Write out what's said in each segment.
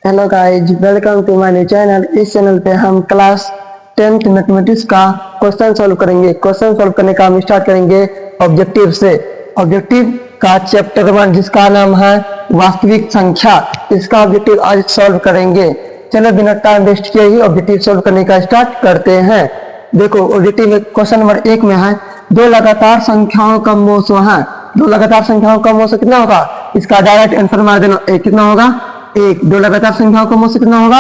Hello guys, welcome to my new channel. इस channel पे हम क्लास 10th मैथमेटिक्स का क्वेश्चन सॉल्व करेंगे। क्वेश्चन सॉल्व करने का हम स्टार्ट करेंगे ऑब्जेक्टिव से। ऑब्जेक्टिव का चैप्टर 1 जिसका नाम है वास्तविक संख्या, इसका ऑब्जेक्टिव आज सॉल्व करेंगे। चलो बिना टाइम वेस्ट किए ही ऑब्जेक्टिव सॉल्व करने का स्टार्ट करते हैं। देखो ऑब्जेक्टिव में क्वेश्चन नंबर 1 में है दो लगातार संख्याओं का मोसो है। दो लगातार संख्याओं का मोसो कितना होगा, इसका डायरेक्ट आंसर मार देना। कितना होगा, एक। दो लगातार संख्याओं का मोसो कितना होगा,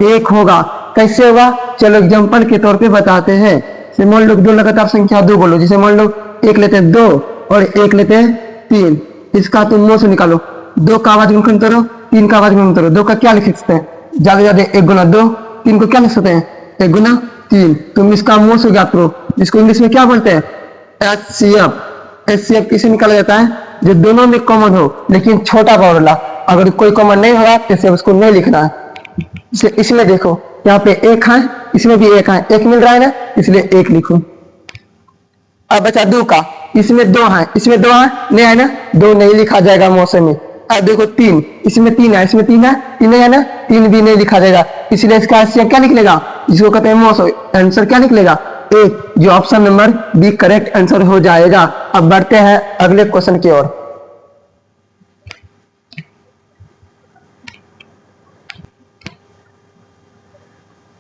एक होगा। कैसे होगा, चलो एग्जांपल के तौर पे बताते हैं। जैसे मान लो दो लगातार संख्या दो बोलो, जैसे मान लो एक लेते हैं दो और एक लेते हैं तीन। इसका तुम मोसो निकालो। दो का आवाज गुणन करो, तीन का आवाज गुणन करो। दो का क्या लिख सकते हैं, ज्यादा ज्यादा एक गुना दो। तीन को क्या लिख सकते हैं, एक गुना तीन। तुम इसका मोसो ज्ञात करो, जिसको इंग्लिश में क्या बोलते हैं, HCF। HCF किसे निकाला जाता है, जो दोनों में कॉमन हो लेकिन छोटा पावर वाला। अगर कोई कॉमन नहीं होगा तो उसको नहीं लिखना है। इसमें देखो यहाँ पे एक है, इसमें भी एक है, एक मिल रहा है ना, इसलिए एक लिखो। अब बचा दो का, इसमें दो है, इसमें दो है, नहीं है ना, दो नहीं लिखा जाएगा मौसम में। अब देखो तीन, इसमें तीन है, इसमें तीन है, तीन नहीं है ना, तीन भी नहीं लिखा जाएगा। इसलिए इसका आंसर क्या निकलेगा, जिसको कहते हैं मौसम, आंसर क्या निकलेगा, एक, जो option number B correct answer हो जाएगा। अब बढ़ते हैं अगले क्वेश्चन की ओर।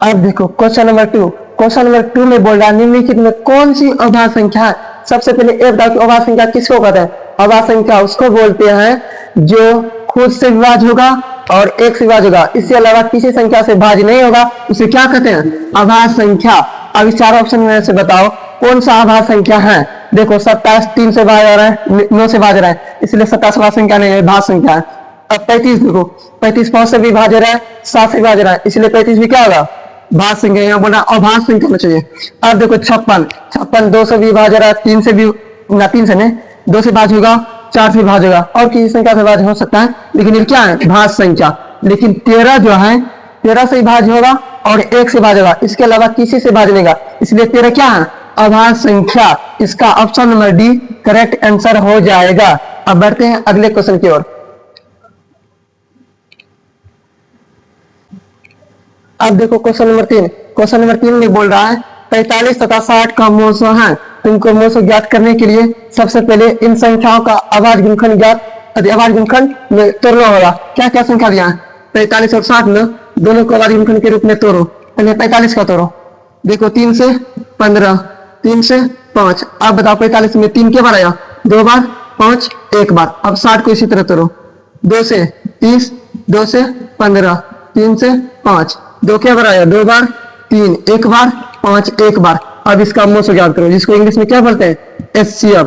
अब देखो क्वेश्चन नंबर 2। क्वेश्चन नंबर 2 में बोल रहा है निम्नलिखित में कौन सी अभाज्य संख्या है। सबसे पहले ये बताओ कि अभाज्य संख्या किसको कहते हैं। अभाज्य संख्या उसको बोलते हैं जो खुद से विभाज्य होगा और एक से विभाज्य होगा, इससे अलावा किसी संख्या से भाज्य नहीं होगा, उसे क्या कहते हैं, अभाज्य संख्या। अब इस चार ऑप्शन में से बताओ कौन सा अभाज्य संख्या है। देखो 27 3 से भाग रहा है, 9 से भाग रहा है, इसलिए 27 अभाज्य संख्या नहीं है, भाज्य संख्या है। अब 35 देखो, 35 5 से भी भाज रहा है, 7 से भाज रहा है, इसलिए 35 भी क्या होगा, भाज्य संख्या। यहाँ बोल रहा है अभाज्य संख्या होना चाहिए। अब देखो 56 2 से भी भाज रहा है, 3 से भी ना, 3 से नहीं, 2 से भाज होगा, 4 से भाज होगा, और किसी संख्या से भाज हो सकता है, लेकिन ये क्या है, भाज्य संख्या। लेकिन 13 जो है 13 से भाज होगा और 1 से भाज होगा, इसके अलावा किसी से भाज नहीं, इसलिए 13 क्या है, अभाज्य संख्या। इसका option number D correct answer हो जाएगा। अब बढ़ते हैं अगले क्वेश्चन की ओर। अब देखो क्वेश्चन नंबर 3। क्वेश्चन नंबर 3 में बोल रहा है 45 तथा 60 का मोसो है। तुमको मोसो ज्ञात करने के लिए सबसे पहले इन संख्याओं का अभाज्य गुणनखंड अभाज्य गुणनखंड में तोड़ना होगा। क्या क्या संख्या दिया है, 45 और 60 में दोनों को अभाज्य गुणनखंड के रूप में तोड़ो। पहले 45 का तोड़ो, देखो 3 से 15, 3 से 5। अब बताओ 45 में 3 के बार आया, 2 बार, 5 1 बार। अब 60 को इसी तरह तोड़ो, 2 से 30, 2 से 15, 3 से 5, 2 क्या बार आया, 2 बार, 3 1 बार, 5 1 बार। अब इसका मोसो ज्ञात करो, जिसको इंग्लिश में क्या बोलते हैं, HCF।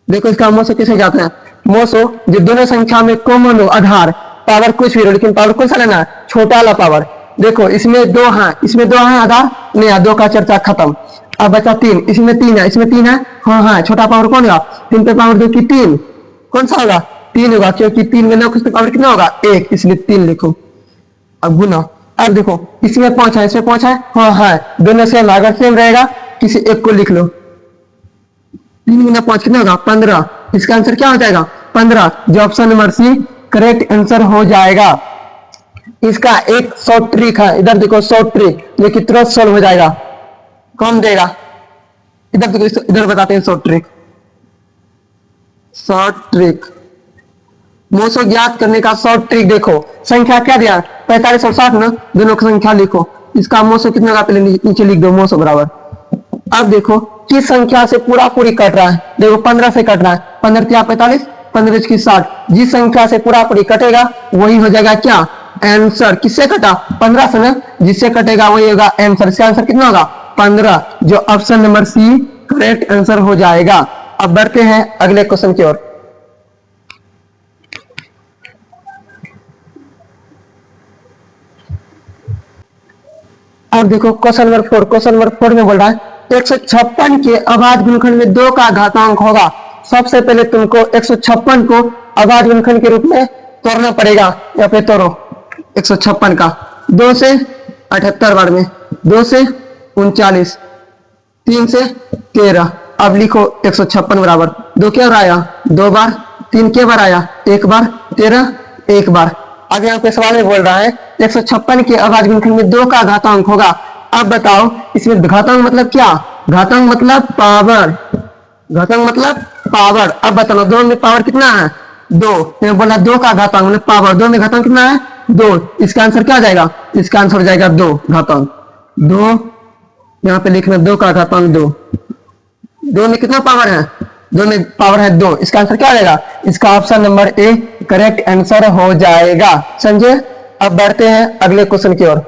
देखो इसका मोसो किसे जाता है, मोसो जो दोनों संख्या में कॉमन हो, आधार पावर कुछ भी हो, लेकिन पावर कौन सा लेना है, छोटा वाला पावर। देखो इसमें दो है, इसमें दो है, आधार नहीं, दो का चर्चा खत्म। अब बचा 3, इसमें 3 है, इसमें 3 है, हाँ हाँ, छोटा पावर कौन होगा, 3 पे पावर 2 की 3, कौन सा होगा, 3 होगा, क्योंकि 3 में 9 कुछ पावर कितना होगा, 1, इसलिए 3 लिखो। अब गुना, अब देखो इसमें 5 है, इसमें 5 है, हाँ है, दोनों सेम, अगर सेम रहेगा किसी एक को लिख लो। 3 गुना 5 कितना होगा, 15। इसका आंसर क्या हो जाएगा, 15, जो option number C correct answer हो जाएगा। इसका एक शॉर्ट ट्रिक है, इधर देखो शॉर्ट ट्रिक, जो कि तुरंत सॉल्व हो जाएगा। कौन देगा, इधर देखो, इधर बताते हैं short trick. Short trick, moso ज्ञात करने का शॉर्ट ट्रिक देखो, संख्या क्या दिया, 45 और 60 ना, दोनों की संख्या लिखो। इसका मोसो कितना का, पहले नीचे लिख दो मोसो बराबर। अब देखो किस संख्या से पूरा पूरी कट रहा है, देखो 15 से कट रहा है, 15 क्या 45, 15 की 60। जिस संख्या से पूरा पूरी कटेगा वही हो जाएगा क्या, आंसर। किससे कटा, 15 से ना, जिससे कटेगा वही होगा आंसर। इसका आंसर कितना होगा, 15, जो option number C correct answer हो जाएगा। अब बढ़ते हैं अगले क्वेश्चन की ओर। अब देखो क्वेश्चन नंबर 4। क्वेश्चन नंबर 4 में बोल रहा है 156 के अभाज्य गुणनखंड में 2 का घातांक होगा। सबसे पहले तुमको 156 को अभाज्य गुणनखंड के रूप में तोड़ना पड़ेगा। यहाँ पे तोड़ो 156 का, 2 से 78 बार में, 2 से 39, 3 से 13। अब लिखो 156 बराबर 2 क्या बार आया, 2 बार, 3 के बार आया, 1 बार, 13 1 बार। अब यहाँ पे सवाल में बोल रहा है 156 के अभाज्य गुणनखंड में 2 का घातांक होगा। अब बताओ इसमें घातांक मतलब क्या? घातांक मतलब पावर, घातांक मतलब पावर। अब बताओ 2 में पावर कितना है? 2। मैं बोला 2 का घातांक मतलब पावर, 2 में घातांक कितना है? 2। इसका आंसर क्या आ जाएगा? इसका आंसर हो जाएगा 2 घातांक 2। यहाँ पे लिखना 2 का घातांक 2। 2 में कितना पावर है? 2 में पावर है 2। इसका आंसर क्या आ जाएगा? इसका option number A correct answer हो जाएगा। समझे? अब बढ़ते हैं अगले क्वेश्चन की ओर।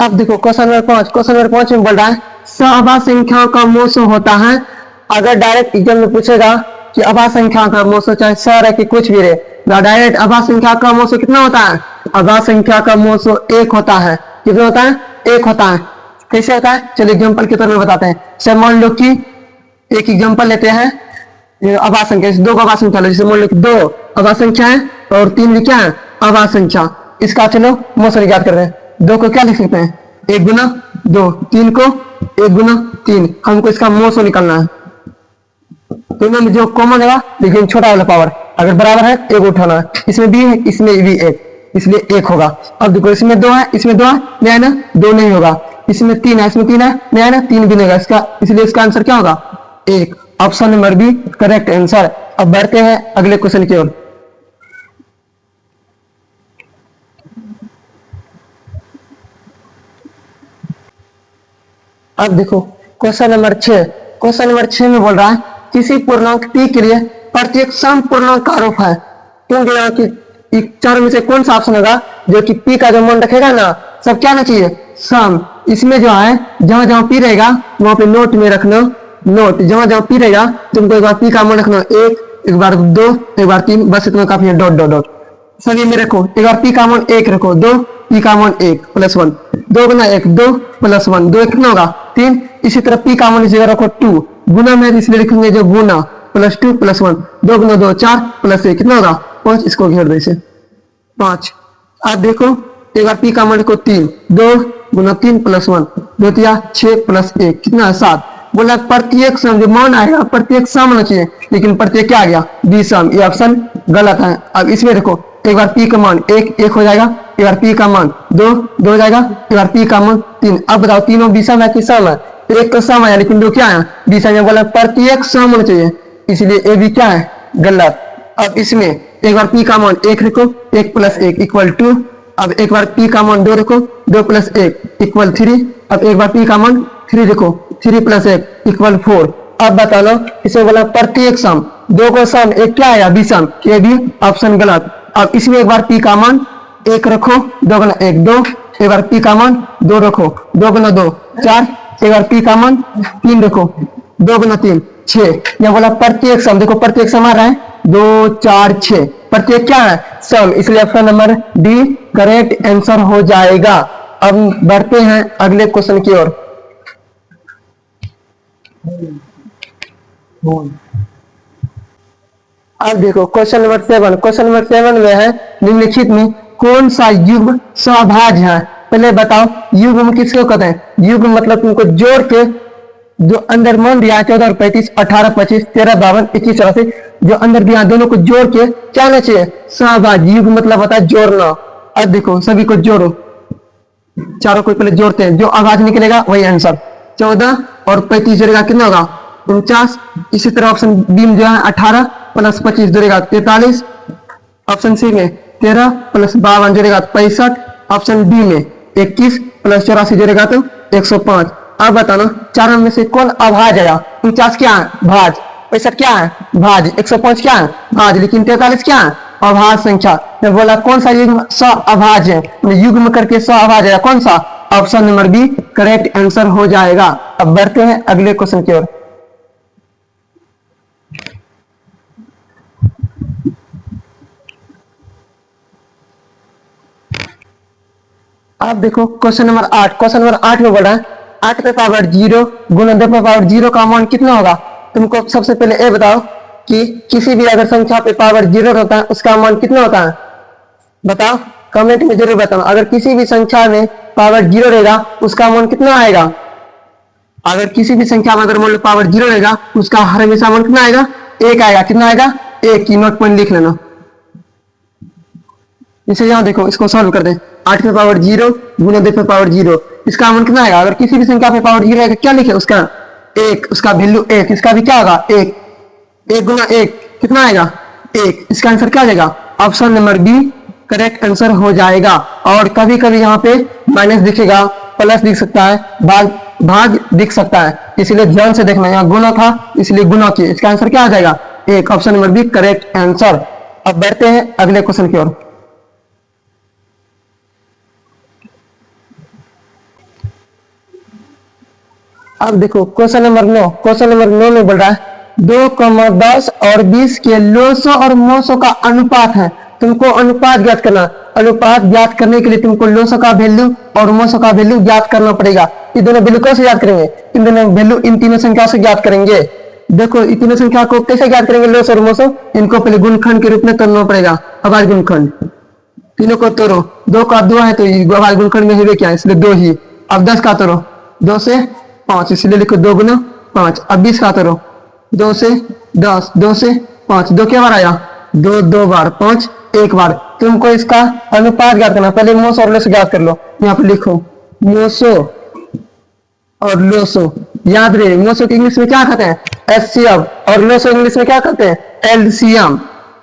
अब देखो क्वेश्चन नंबर 5। क्वेश्चन नंबर 5 में बोल रहा है सअभाज्य संख्याओं का मोल होता है। अगर डायरेक्ट एग्जाम में पूछेगा कि अभाज्य संख्या का मोल चाहे स रहे कि कुछ भी रहे, डायरेक्ट अभाज्य संख्या का मोल कितना होता है? अभाज्य संख्या का मोल 1 होता है। कितना होता है? 1 होता है। कैसे होता है? चलिए एग्जाम्पल के तौर पर बताते हैं। सर मान लो कि एक एग्जाम्पल लेते हैं अभाज्य संख्या, 2 का अभाज्य संख्या लो। जैसे मान लो कि 2 अभाज्य संख्या है और 3 भी क्या है? अभाज्य संख्या। इसका चलो मोल ज्ञात कर रहे हैं। 2 को क्या लिख सकते हैं? 1 गुना 2। 3 को 1 गुना 3। हमको इसका मोल निकालना है। दोनों में जो कॉमन होगा लेकिन छोटा वाला पावर अगर बराबर है 1 उठाना है। इसमें भी है, इसमें भी 1, इसलिए 1 होगा। अब देखो इसमें 2 है, इसमें 2 है, नहीं है ना? 2 नहीं होगा। इसमें 3 है, इसमें 3 है, नहीं है ना? 3 भी नहीं होगा इसका, इसलिए इसका आंसर क्या होगा? 1। Option number B correct answer. अब बढ़ते हैं अगले क्वेश्चन की ओर। अब देखो क्वेश्चन नंबर 6। क्वेश्चन नंबर 6 में बोल रहा है किसी पूर्णांक p के लिए प्रत्येक सम पूर्णांक का आरोप है। क्योंकि यहाँ की चारों में से कौन सा ऑप्शन होगा जो कि p का जो मान रखेगा ना, सब क्या ना चाहिए? सम। इसमें जो है जहां जहां p रहेगा वहां पे नोट में रखना, नोट। जहां जहां p रहेगा तुमको एक बार p का मान रखना 1, एक बार 2, एक बार 3, बस इतना काफी है। डॉट डॉट डॉट सभी में रखो। एक बार p का मान 1 रखो, 2 p का मान 1 प्लस 1, 2 गुना 1 2 प्लस 1, 2 कितना होगा? 3। इसी तरह p का मान इसी जगह रखो 2, गुना में इसलिए लिखेंगे जो गुना प्लस 2 प्लस 1, 2 गुना 2 4 प्लस 1 कितना होगा? 5। इसको घेर दो इसे 5। अब देखो एक बार p का मान लिखो 3, 2 गुना 3 प्लस 1, 2 तिया 6 प्लस 1 कितना है? 7। बोला प्रत्येक सम जो मान आएगा प्रत्येक सम होना चाहिए, लेकिन प्रत्येक क्या आ गया? बी सम। ये ऑप्शन गलत है। अब इसमें देखो एक बार p का मान 1 हो जाएगा, एक बार p का मान 2 हो जाएगा, एक बार p का मान 3। अब बताओ तीनों बी सम है कि सम है? एक तो सम आया लेकिन 2 क्या है? बी सम। बोला प्रत्येक सम होना चाहिए, इसलिए ए भी क्या है? गलत। अब इसमें एक बार p का मान 1 रखो, 1 प्लस 1 इक्वल 2। अब एक बार p का मान 2 रखो, 2 प्लस 1 इक्वल 3। अब एक बार p का मान 3 रखो, 3 प्लस 1 इक्वल 4। अब बता लो इसे बोला प्रत्येक सम, 2 को सम, एक क्या आया? बी सम। ये भी ऑप्शन गलत। अब इसमें एक बार p का मान 1 रखो, 2 गुना 1 2, एक बार p का मान 2 रखो, 2 गुना 2 4, एक बार p का मान 3 रखो, 2 गुना 3 6। यह बोला प्रत्येक सम। देखो प्रत्येक सम आ रहा है 2 4 6, प्रत्येक क्या है? सम। इसलिए option number D correct answer हो जाएगा। अब बढ़ते हैं अगले क्वेश्चन की ओर। अब देखो क्वेश्चन नंबर 7। क्वेश्चन नंबर 7 में है निम्नलिखित में कौन सा युग्म सहभाज्य है? पहले बताओ युग्म किसको कहते हैं? युग्म मतलब तुमको जोड़ के जो अंदर मान दिया 14 और 35, 18 25, 13 52, 21 84 जो अंदर दिया दोनों को जोड़ के क्या होना चाहिए? सहभाज्य। युग्म मतलब होता है जोड़ना। अब देखो सभी को जोड़ो, चारों को पहले जोड़ते हैं, जो आवाज निकलेगा वही आंसर। 14 और 35 जोड़ेगा कितना होगा? 49। इसी तरह ऑप्शन बी में जो है 18 प्लस 25 जोड़ेगा 43। ऑप्शन सी में 13 प्लस 52 जोड़ेगा 65। ऑप्शन डी में 21 प्लस 84 जोड़ेगा तो 105। अब बताना चारों में से कौन अभाज्य आया? 49 क्या है? भाज। 65 क्या है? भाज। 105 क्या है? भाज। लेकिन 43 क्या है? अभाज्य संख्या। मैं बोला कौन सा युग्म अभाज्य है? युग्म करके अभाज्य है कौन सा? Option number B correct answer हो जाएगा। अब बढ़ते हैं अगले क्वेश्चन की ओर। आप देखो क्वेश्चन नंबर 8। क्वेश्चन नंबर 8 में बोल रहा है 8 पे पावर 0 गुना 2 पे पावर 0 का मान कितना होगा? तुमको सबसे पहले ये बताओ कि किसी भी अगर संख्या पे पावर 0 होता है उसका मान कितना होता है? बताओ कमेंट में जरूर बताओ। अगर किसी भी संख्या में पावर 0 रहेगा उसका मान कितना आएगा? अगर किसी भी संख्या में अगर मान लो पावर 0 रहेगा, उसका हर हमेशा मान कितना आएगा, 1 आएगा। कितना आएगा, 1 की नोट पॉइंट लिख लेना। इसे यहाँ देखो, इसको सॉल्व कर दें। 8 पे पावर 0 गुना 2 पे पावर 0, इसका मान कितना आएगा। अगर किसी भी संख्या पे पावर 0 आएगा, क्या लिखे उसका 1, उसका वैल्यू 1, इसका भी क्या होगा 1, 1 गुना 1 कितना आएगा 1। इसका आंसर क्या आ जाएगा, option number B correct answer हो जाएगा। और कभी कभी यहाँ पे माइनस दिखेगा, प्लस दिख सकता है, भाग दिख सकता है, इसलिए ध्यान से देखना। यहाँ गुना था इसलिए गुना किए, इसका आंसर क्या आ जाएगा 1, option number B correct answer. अब बढ़ते हैं अगले क्वेश्चन की ओर। अब देखो क्वेश्चन नंबर 9, क्वेश्चन नंबर 9 में बोल रहा है 2,10 और 20 के लोसो और मोसो का अनुपात है। तुमको अनुपात ज्ञात करना। अनुपात ज्ञात करने के लिए तुमको लोसो का वैल्यू और मोसो का वैल्यू ज्ञात करना पड़ेगा। ये दोनों वैल्यू कैसे ज्ञात करेंगे, इन दोनों वैल्यू इन तीनों संख्या से ज्ञात करेंगे। देखो इन तीनों संख्या को कैसे ज्ञात करेंगे, लोसो और मोसो, इनको पहले गुणनखंड के रूप में तोड़ना पड़ेगा। अभाज्य गुणनखंड, तीनों को तोड़ो, 2 का 2 है तो अभाज्य गुणनखंड में है क्या, इसलिए 2 ही। अब 10 का तोड़ो, 2 से 5, इसलिए लिखो 2 गुना 5। अब 20 का तोड़ो, 2 से 10, 2 से 5, 2 क्या बार आया 2, 2 बार, 5 1 बार। तुमको इसका अनुपात ज्ञात करना। पहले मोसो और लोसो ज्ञात कर लो। यहाँ पे लिखो मोसो और लोसो। याद रहे मोसो की इंग्लिश में क्या कहते हैं, एचसीएफ, और लोसो इंग्लिश में क्या कहते हैं, एलसीएम।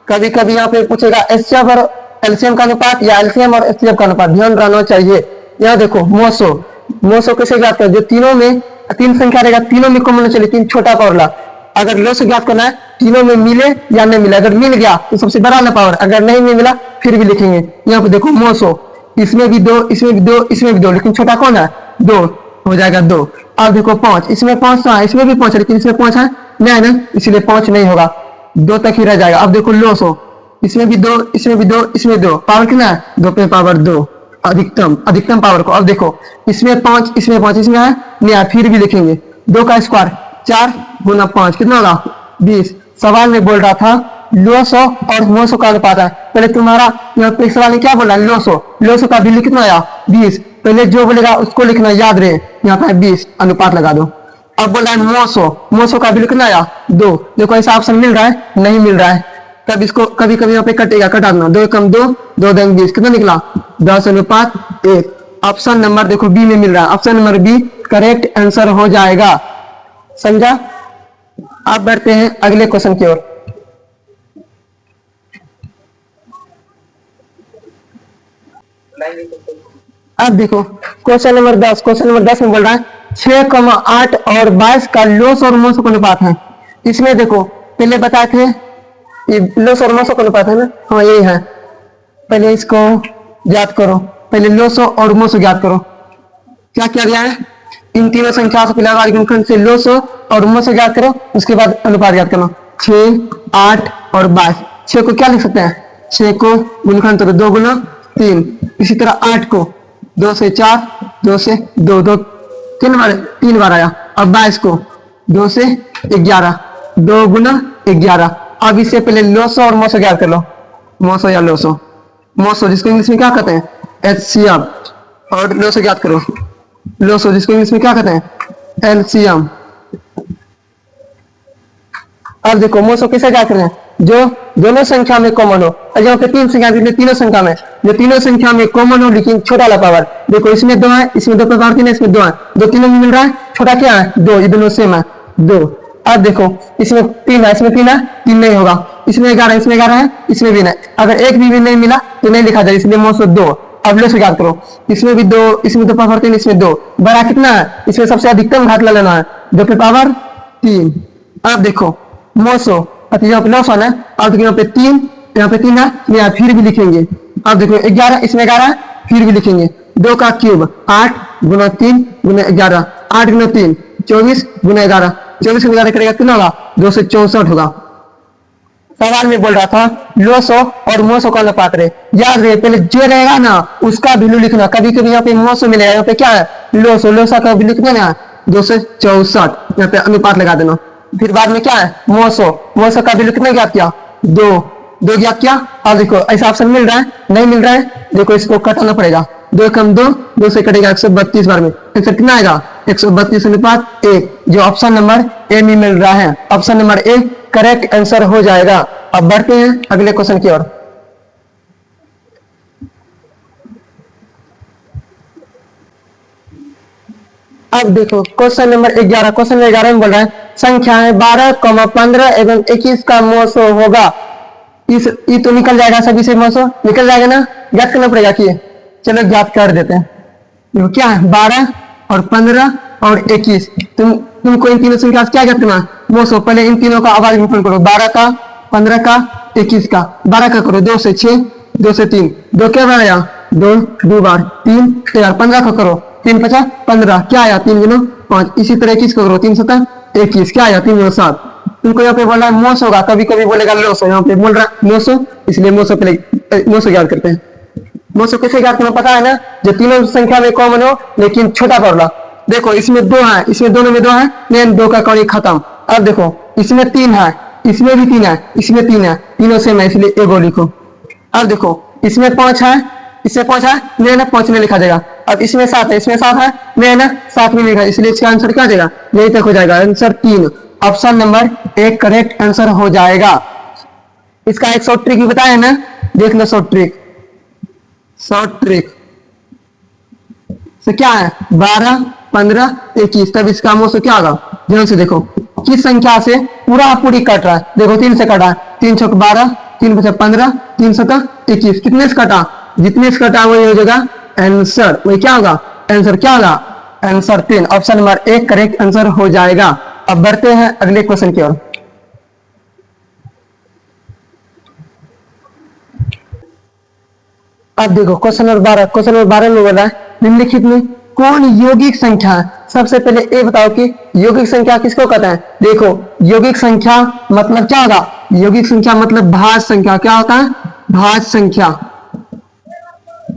कभी कभी यहाँ पे पूछेगा एचसीएफ और एलसीएम का अनुपात या एलसीएम और एचसीएफ का अनुपात, ध्यान रहना चाहिए। यहाँ देखो मोसो, मोसो कैसे ज्ञात करें, जो तीनों में 3 संख्या रहेगा, तीनों में कॉमन चले, 3 छोटा पावर ला। अगर लोसो ज्ञात करना है, तीनों में मिले या नहीं मिले, अगर मिल गया तो सबसे बड़ा ना पावर, अगर नहीं मिला फिर भी लिखेंगे। यहाँ पे देखो मोसो, इसमें भी 2, इसमें भी 2, इसमें भी 2, लेकिन छोटा कौन है 2, हो जाएगा 2। अब देखो 5, इसमें 5 था, इसमें भी 5 है, लेकिन इसमें 5 है नहीं ना, इसलिए 5 नहीं होगा, 2 तक ही रह जाएगा। अब देखो लोसो, इसमें भी 2, इसमें भी 2, इसमें 2, पावर कितना है 2 पे पावर 2, अधिकतम पावर को। अब देखो इसमें 5, इसमें 5, इसमें है नहीं, फिर भी लिखेंगे 2 का स्क्वायर 4 गुना 5 कितना होगा 20। सवाल में बोल रहा था लोसो और मोसो का अनुपात है। पहले तुम्हारा यहाँ पे सवाल में क्या बोला, लोसो, लोसो का वैल्यू कितना आया 20। पहले जो बोलेगा उसको लिखना, याद रहे यहाँ पे 20 अनुपात लगा दो। अब बोल रहा है मोसो, मोसो का वैल्यू कितना आया 2। देखो ऐसा ऑप्शन मिल रहा है, नहीं मिल रहा है, तब इसको कभी कभी यहाँ पे कटेगा, कटा देना, 2 कम 2, 2 दंग 20, कितना निकला 10 अनुपात 1। ऑप्शन नंबर देखो बी में मिल रहा है, option number B correct answer हो जाएगा, समझा। अब बढ़ते हैं अगले क्वेश्चन की ओर। अब देखो क्वेश्चन नंबर 10, क्वेश्चन नंबर 10 में बोल रहा है 6,8 और 22 का लोस और मोसो का अनुपात है। इसमें देखो पहले बताए थे ये लोस और मोसो का अनुपात है ना, हाँ यही है। पहले इसको ज्ञात करो, पहले लोसो और मोसो ज्ञात करो। क्या किया गया है, इन तीनों संख्या से पहले अभाज्य गुणनखंड से लोसो और मोसो ज्ञात करो, उसके बाद अनुपात ज्ञात करना। 6, 8 और 22, 6 को क्या लिख सकते हैं, 6 को गुणनखंड करो 2 गुना 3, इसी तरह 8 को 2 से 4, 2 से 2, 2 3 बार आया। अब 22 को 2 से 11, 2 गुना 11। अब इससे पहले लोसो और मोसो ज्ञात कर लो, मोसो या लोसो, मोसो जिसको इंग्लिश में क्या कहते हैं एचसीएम, और लोसो ज्ञात करो, लोसो जिसको इंग्लिश में क्या कहते हैं एलसीएम। अब देखो मोसो कैसे ज्ञात करें, जो दोनों संख्या में कॉमन हो। यहाँ पे 3 संख्या, तीनों संख्या में, जो तीनों संख्या में कॉमन हो लेकिन छोटा वाला पावर। देखो इसमें 2 है, इसमें 2 पे पावर 3 है, इसमें 2 है, 2 तीनों में मिल रहा है, छोटा क्या है 2, ये दोनों सेम है 2। अब देखो इसमें 3 है, इसमें 3 है, 3 नहीं होगा, इसमें 11 है, इसमें 11 है, इसमें भी नहीं, अगर एक भी नहीं मिला तो नहीं लिखा जाए, इसलिए मोसो 2। अब लोसो याद करो, इसमें भी 2, इसमें 2 पावर 3, इसमें 2, बड़ा कितना है, इसमें सबसे अधिकतम घात ले लेना है 2 पे पावर 3। अब देखो मोसो, यहाँ पे लोसो है, अब यहाँ पे 3, यहाँ पे 3 है, यहाँ फिर भी लिखेंगे। अब देखो 11, इसमें 11 फिर भी लिखेंगे, 2 का क्यूब 8 गुना 3 गुना 11, 8 गुना 3 24 गुना 11, 24 गुना 11 करेगा कितना होगा 264 होगा। सवाल में बोल रहा था लोसो और मोसो का अनुपात रहे, याद रहे पहले जो रहेगा ना उसका वैल्यू लिखना। कभी कभी यहाँ पे मोसो मिलेगा, यहाँ पे क्या है लोसो, लोसो का वैल्यू कितना है 264, यहाँ पे अनुपात लगा देना। फिर बाद में क्या है मोसो, मोसो का वैल्यू कितना ज्ञात किया 2 ज्ञात किया। अब देखो ऐसा ऑप्शन मिल रहा है, नहीं मिल रहा है, देखो इसको कटाना पड़ेगा, 2 कम 2, 2 से कटेगा 132 बार में, आंसर कितना आएगा 132 अनुपात 1, जो ऑप्शन नंबर ए में मिल रहा है। Option number A correct answer हो जाएगा। अब बढ़ते हैं अगले क्वेश्चन की ओर। अब देखो क्वेश्चन नंबर 11। क्वेश्चन नंबर 11 में बोल रहा है संख्याएं 12, 15 एवं 21 का मोसो होगा। इस ये तो निकल जाएगा, सभी से मोसो निकल जाएगा ना, ज्ञात करना पड़ेगा कि चलो ज्ञात कर देते हैं। देखो क्या है 12 और 15 और 21। तुमको इन तीनों संख्या से क्या ज्ञात करना मोसो। पहले इन तीनों का आवाज गुणन करो, 12 का, 15 का, 21 का। 12 का करो 2 से 6, 2 से 3, 2 क्या बनाया 2, 2 बार 3 4। 15 का करो 3 5 15, क्या आया 3 गुना 5। इसी तरह 21 को करो 3 7 21, क्या आया 3 गुना 7। तुमको यहाँ पे बोल रहा है मोस होगा, कभी कभी बोलेगा लोस, यहाँ पे बोल रहा है मोसो, इसलिए मोसो पहले मोसो याद करते हैं। मोसो कैसे याद करना पता है ना, जो तीनों संख्या में कॉमन हो लेकिन छोटा पड़। देखो इसमें 2 है, इसमें दोनों में 2 है, लेकिन 2 का कौड़ी खत्म। अब देखो इसमें 3 है, इसमें भी 3 है, इसमें 3 है, तीनों सेम है इसलिए एगो लिखो। अब देखो इसमें 5 है, इसमें 5 है, नहीं ना 5 में लिखा जाएगा। अब इसमें 7 है, इसमें 7 है, नहीं ना 7 में लिखा, इसलिए इसका आंसर क्या आ जाएगा, यही तक हो जाएगा। Answer 3, option number 1 correct answer हो जाएगा। इसका एक शॉर्ट ट्रिक भी बताया है ना, देख लो शॉर्ट ट्रिक। शॉर्ट ट्रिक से क्या है 12, 15, 21, तब इसका मोसो क्या होगा, ध्यान से देखो किस संख्या से पूरा पूरी कट रहा है। देखो 3 से कटा, 3 छक 12, 3 5 15, 3 7 21, कितने से कटा, जितने से कटा वही हो जाएगा आंसर। वही क्या होगा आंसर, क्या होगा answer 3, option number 1 correct answer हो जाएगा। अब बढ़ते हैं अगले क्वेश्चन की ओर। अब देखो क्वेश्चन नंबर 12। क्वेश्चन नंबर 12 में बोला है निम्नलिखित में कौन यौगिक संख्या है। सबसे पहले ये बताओ कि यौगिक संख्या किसको कहते हैं। देखो यौगिक संख्या मतलब क्या होगा, यौगिक संख्या मतलब भाज्य संख्या। क्या होता है भाज्य संख्या।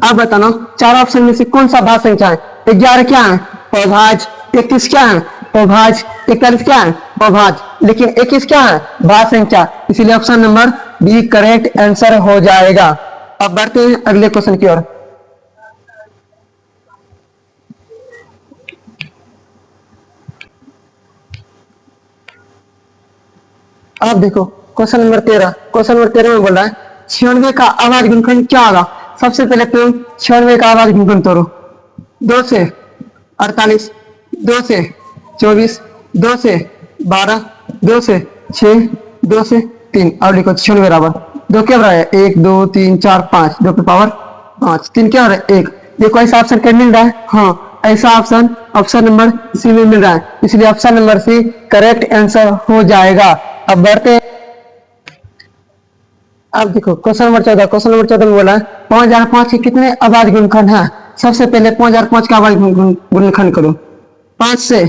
अब बताना 4 ऑप्शन में से कौन सा भाज्य संख्या है। 11 क्या है अभाज्य, 31 क्या है अभाज्य, 41 क्या है अभाज्य, लेकिन 21 क्या है भाज्य संख्या, इसीलिए option number B correct answer हो जाएगा। अब बढ़ते हैं अगले क्वेश्चन की ओर। अब देखो क्वेश्चन नंबर 13। क्वेश्चन नंबर 13 में बोल रहा है 96 का आवाज गुणनखंड क्या होगा। सबसे पहले तुम 96 का आवाज गुणनखंड तोड़ो। 2 से 48, 2 से 24, 2 से 12, 2 से 6, 2 से 3। अब लिखो 96 बराबर 2 क्या बराबर है 1 2 3 4 5, 2 की पावर 5, 3 क्या हो रहा है 1। देखो ऐसा ऑप्शन क्या मिल रहा है, हाँ ऐसा ऑप्शन ऑप्शन नंबर सी में मिल रहा है, इसलिए option number C correct answer हो जाएगा। अब बढ़ते हैं। अब देखो क्वेश्चन नंबर 14। क्वेश्चन नंबर 14 में बोला है 5005 के कितने आवाज गुणनखंड है। सबसे पहले 5005 का आवाज गुणनखंड करो। 5 से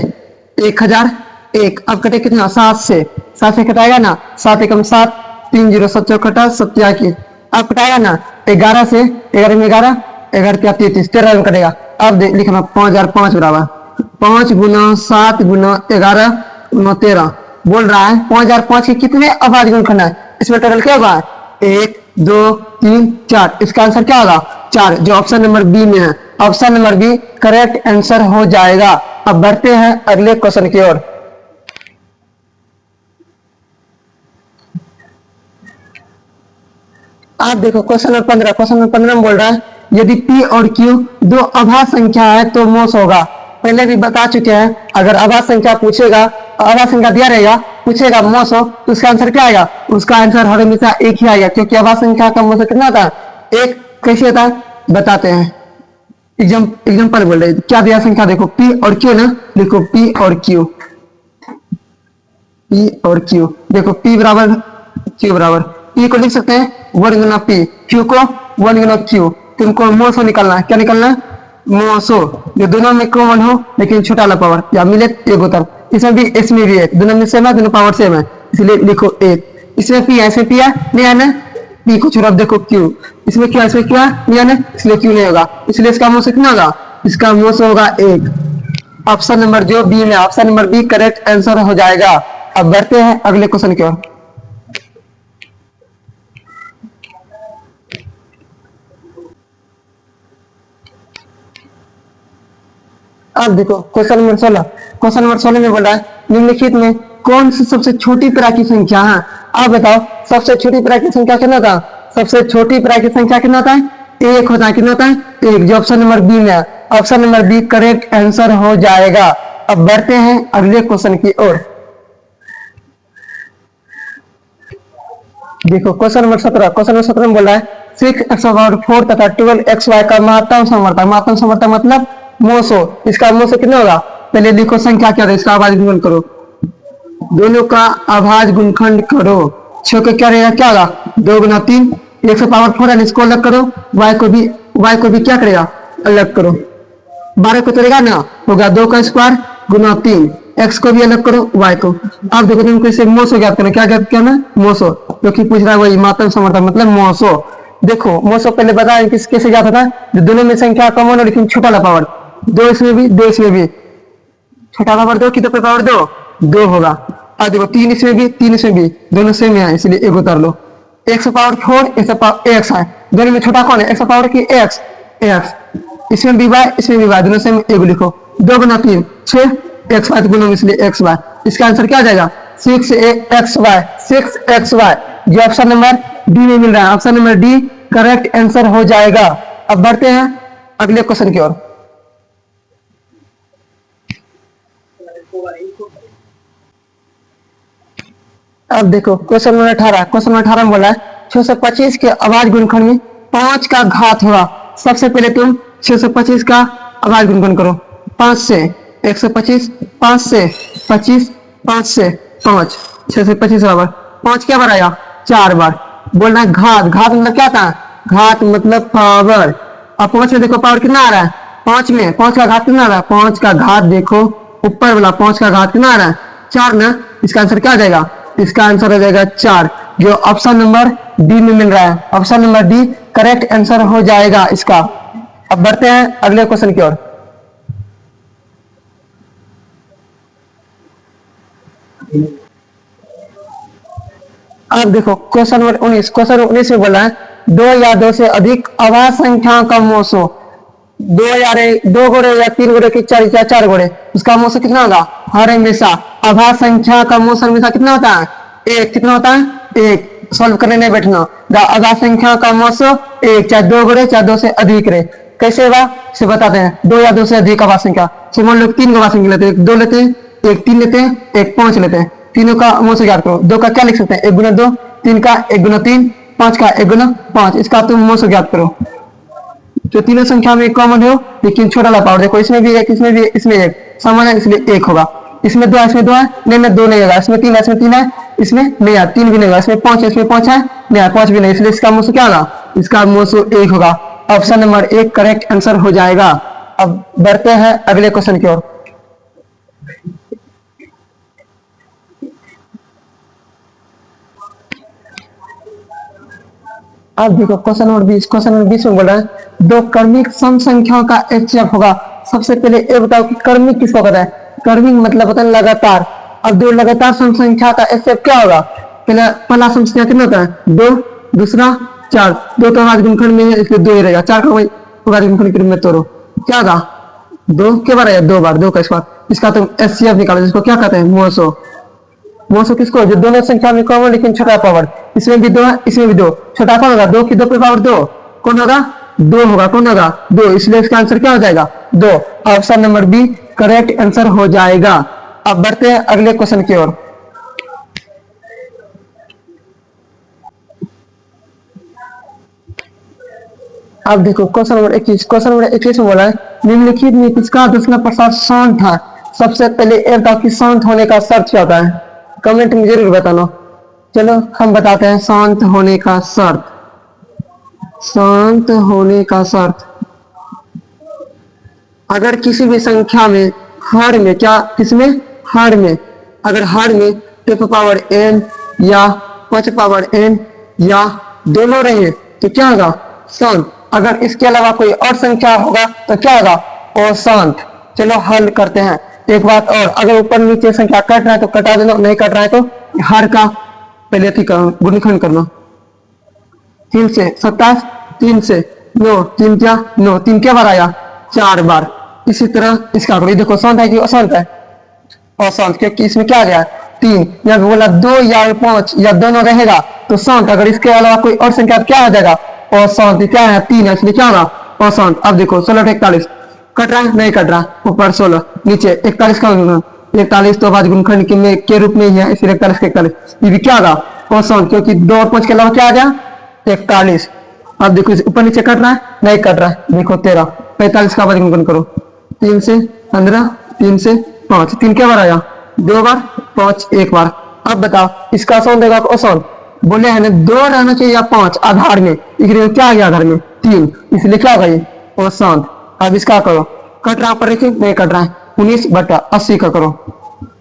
1001, अब कटे कितना 7 से, 7 से कटाएगा ना 7 एकम 7, 3 0 7 चौकटा 27, अब कटाएगा ना 11 से, 11 में 11, 11 क्या 33, 13 में कटेगा। अब लिखना 5005 बराबर 5 गुना 7 गुना 11 गुना 13। बोल रहा है 5005 के कितने आवाज गुणनखंड है। इसमें टोटल क्या होगा 1 2 3 4, इसका आंसर क्या होगा 4, जो ऑप्शन नंबर बी में है। Option number B correct answer हो जाएगा। अब बढ़ते हैं अगले क्वेश्चन की ओर। आप देखो क्वेश्चन नंबर 15। क्वेश्चन नंबर 15 में बोल रहा है यदि P और Q दो अभाज्य संख्या है तो मोस होगा। पहले भी बता चुके हैं, अगर अभाज्य संख्या पूछेगा, अभाज्य संख्या दिया रहेगा, पूछेगा मोस हो तो उसका आंसर क्या आएगा, उसका आंसर हर हमेशा एक ही आएगा, क्योंकि अभाज्य संख्या का मोस कितना होता है एक। कैसे होता है बताते हैं। एग्जाम्पल बोल रहे क्या दिया संख्या, देखो P और Q ना, लिखो P और Q, P और Q। देखो P बराबर Q बराबर, P को लिख सकते हैं 1 गुना P, Q को 1 गुना Q। तुमको मोसो निकालना है, क्या निकालना है मोसो, जो दोनों में कॉमन हो लेकिन छोटा वाला पावर या मिले एक होता। इसमें भी इसमें भी एक, दोनों में सेम है, दोनों पावर सेम है, इसलिए लिखो एक। इसमें P है, इसमें P है नहीं है ना, P को छोड़ा देखो Q, इसमें क्या इसमें क्या नहीं है ना, इसलिए Q नहीं होगा, इसलिए इसका मोसो कितना होगा, इसका मोसो होगा एक। ऑप्शन नंबर जो बी में, option number B correct answer हो जाएगा। अब बढ़ते हैं अगले क्वेश्चन की ओर। अब देखो क्वेश्चन नंबर 16 में बोला है निम्नलिखित में कौन सी सबसे छोटी तरह की संख्या है। अब बताओ सबसे छोटी तरह की संख्या कितना था, सबसे छोटी तरह की संख्या कितना होता है, एक होता है। कितना होता है एक, जो ऑप्शन नंबर बी में है। Option number B correct answer हो जाएगा। अब बढ़ते हैं अगले क्वेश्चन की ओर। देखो क्वेश्चन नंबर 17 में बोला है 6x/4 तथा 12xy का महत्तम समवर्तक। महत्तम समवर्तक मतलब मोसो। इसका मोसो कितना होगा, पहले लिखो संख्या क्या है, इसका आभाज्य गुणन करो, दोनों का आभाज्य गुणनखंड करो। 6 का क्या रहेगा, क्या होगा 2 गुना 3, 1/4 है, इसको अलग करो। y को भी क्या करेगा, अलग करो। 12 को तोड़ेगा ना, होगा 2 का स्क्वायर गुना 3, x को भी अलग करो, y को। अब देखो तुमको इसे मोसो ज्ञात करना, क्या ज्ञात करना, मोसो, क्योंकि पूछ रहा है वही महत्तम समवर्तक मतलब मोसो। देखो मोसो पहले बताया किस कैसे ज्ञात होता है, दोनों में संख्या कॉमन हो लेकिन छोटा वाला पावर, 2 इसमें भी 2 इसमें भी, छोटा पावर 2 कितने पे पावर 2 होगा। अब देखो 3 इसमें भी 3 इसमें भी, दोनों सेम है इसलिए एक उतार लो। 1/4 x है, दोनों में छोटा कौन है, x की x, इसमें भी y इसमें भी y, दोनों सेम एक लिखो। 2 गुना 3 6, x5 गुना इसलिए xy। इसका आंसर क्या आ जाएगा 6xy। जो ऑप्शन नंबर डी में मिल रहा है, option number D correct answer हो जाएगा। अब बढ़ते हैं अगले क्वेश्चन की ओर। अब देखो क्वेश्चन नंबर 18 में बोला है 625 के अभाज्य गुणनखंड में 5 का घात होगा। सबसे पहले तुम 625 का अभाज्य गुणनखंड करो, 5 से 125, 5 से 25, 5 से 5, 625 बराबर 5 क्या बार आया, 4 बार। बोलना है घात, घात मतलब क्या था, घात मतलब पावर। अब 5 में देखो पावर कितना आ रहा है, 5 में 5 का घात कितना आ रहा है, 5 का घात देखो ऊपर वाला 5 का घात कितना आ रहा है, 4 ना। इसका आंसर क्या आ जाएगा, इसका आंसर हो जाएगा 4, जो ऑप्शन नंबर डी में मिल रहा है। Option number D correct answer हो जाएगा इसका। अब बढ़ते हैं अगले क्वेश्चन की ओर। अब देखो क्वेश्चन नंबर 19 में बोला है 2 या 2 से अधिक अभाज्य संख्याओं का मोसो, 2 गोड़े या 3 गोड़े की 4 या 4 गोड़े, उसका मोसो कितना होगा, हर हमेशा अभाज्य संख्या का मोसो हमेशा कितना होता है, एक। कितना होता है, एक। सॉल्व करने नहीं बैठना, अभाज्य संख्या का मोसो एक, चाहे 2 गोड़े चाहे 2 से अधिक रहे। कैसे होगा से बताते हैं, 2 या 2 से अधिक अभाज्य संख्या से मान लो 3 अभाज्य संख्या लेते हैं, 2 लेते हैं, एक 3 लेते हैं, एक 5 लेते हैं, तीनों का मोसो ज्ञात करो। 2 का क्या लिख सकते हैं, 1 गुना 2, 3 का 1 गुना 3, 5 का 1 गुना 5, इसका तुम मोसो ज्ञात करो। तो तीनों संख्या में कॉमन हो लेकिन छोटा वाला पावर देखो, इसमें भी एक, इसमें भी, इसमें एक, समान है इसलिए एक होगा। इसमें 2 है, इसमें 2 है, नहीं 2 नहीं होगा। इसमें 3 है, इसमें 3 है, इसमें नहीं है, 3 भी नहीं होगा। इसमें 5 है, इसमें 5 है, नहीं है, 5 भी नहीं, इसलिए इसका मोसो क्या होगा, इसका मोसो 1 होगा। ऑप्शन नंबर 1 करेक्ट आंसर हो जाएगा। अब बढ़ते हैं अगले क्वेश्चन की ओर। अब देखो क्वेश्चन नंबर 20 में बोल रहा है 2 क्रमिक सम संख्याओं का एचसीएफ होगा। सबसे पहले ये बताओ कि क्रमिक किसको कहता है, क्रमिक मतलब होता है लगातार। अब 2 लगातार सम संख्या का एचसीएफ क्या होगा, पहला सम संख्या कितना होता है 2, दूसरा 4, 2 तो अभाज्य गुणनखंड में है इसलिए 2 ही रहेगा, 4 का वही अभाज्य गुणनखंड के रूप में तोड़ो, क्या होगा 2 के बार आया 2 बार, 2 का स्क्वायर। इसका तुम एचसीएफ निकालो, जिसको क्या कहते हैं मोसो। मोसो किसको, जो दोनों संख्या में कॉमन लेकिन छोटा पावर, इसमें भी 2 है इसमें भी 2, छोटा कौन होगा, 2 की 2 पे पावर 2 कौन होगा, 2 होगा, कौन होगा 2, इसलिए इसका आंसर क्या हो जाएगा 2। Option number B correct answer हो जाएगा। अब बढ़ते हैं अगले क्वेश्चन की ओर। अब देखो क्वेश्चन नंबर 21 में बोला है निम्नलिखित में किसका दक्षिणा प्रसाद शांत था। सबसे पहले ये बताओ कि शांत होने का शर्त क्या होता है, कमेंट में जरूर बताना। चलो हम बताते हैं शांत होने का शर्त। शांत होने का शर्त, अगर किसी भी संख्या में हर में, क्या किसमें, हर में, अगर हर में 2 पावर n या 5 पावर n या दोनों रहे तो क्या होगा शांत। अगर इसके अलावा कोई और संख्या होगा तो क्या होगा अशांत। चलो हल करते हैं। एक बात और, अगर ऊपर नीचे संख्या कट रहा है तो कटा देना, नहीं कट रहा है तो हर का पहले गुणनखंड करना। 3 से 27, 3 से 9, 3 क्या 9, 3 क्या बार आया 4 बार, इसी तरह इसका करो, देखो शांत है कि अशांत है, अशांत, क्योंकि इसमें क्या आ गया 3, यहाँ पे बोला 2 या 5 या दोनों रहेगा तो शांत, अगर इसके अलावा कोई और संख्या क्या आ जाएगा अशांत, क्या है 3 है इसलिए क्या होगा अशांत। अब देखो 16 41 कट रहा है, नहीं कट रहा, ऊपर 16 नीचे 41 का 41 तो बाद गुणखंड के रूप में ही है, इसलिए 41 के 41, ये भी क्या होगा अशांत, क्योंकि 2 और 5 के अलावा क्या आ गया 41। अब देखो ऊपर नीचे कट रहा है, नहीं कट रहा है, देखो 13 45 का बाद गुणन करो, 3 से 15 3 से 5, 3 क्या बार आया 2 बार, 5 1 बार। अब बताओ इसका आसान देगा आसान, बोले है ना 2 रहना चाहिए या 5 आधार में, क्या आ गया आधार में 3, इसलिए क्या होगा ये आसान। अब इसका करो, कट रहा पर देखिए नहीं कट रहा है, 19/80 का करो,